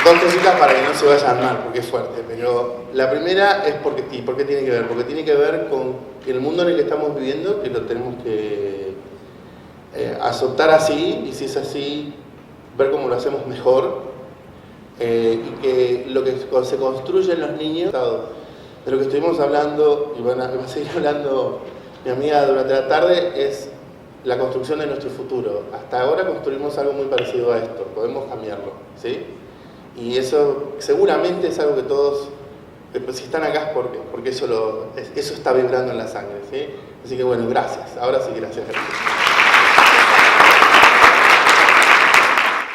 Dos cositas para que no se vayan mal, porque es fuerte, pero la primera es por qué tiene que ver, porque tiene que ver con que el mundo en el que estamos viviendo, que lo tenemos que aceptar así, y si es así, ver cómo lo hacemos mejor, y que lo que se construye en los niños, de lo que estuvimos hablando, y va a seguir hablando mi amiga durante la tarde, es la construcción de nuestro futuro. Hasta ahora construimos algo muy parecido a esto, podemos cambiarlo, ¿sí? Y eso seguramente es algo que todos, si están acá es porque eso está vibrando en la sangre, ¿sí? Así que bueno, gracias. Ahora sí, gracias.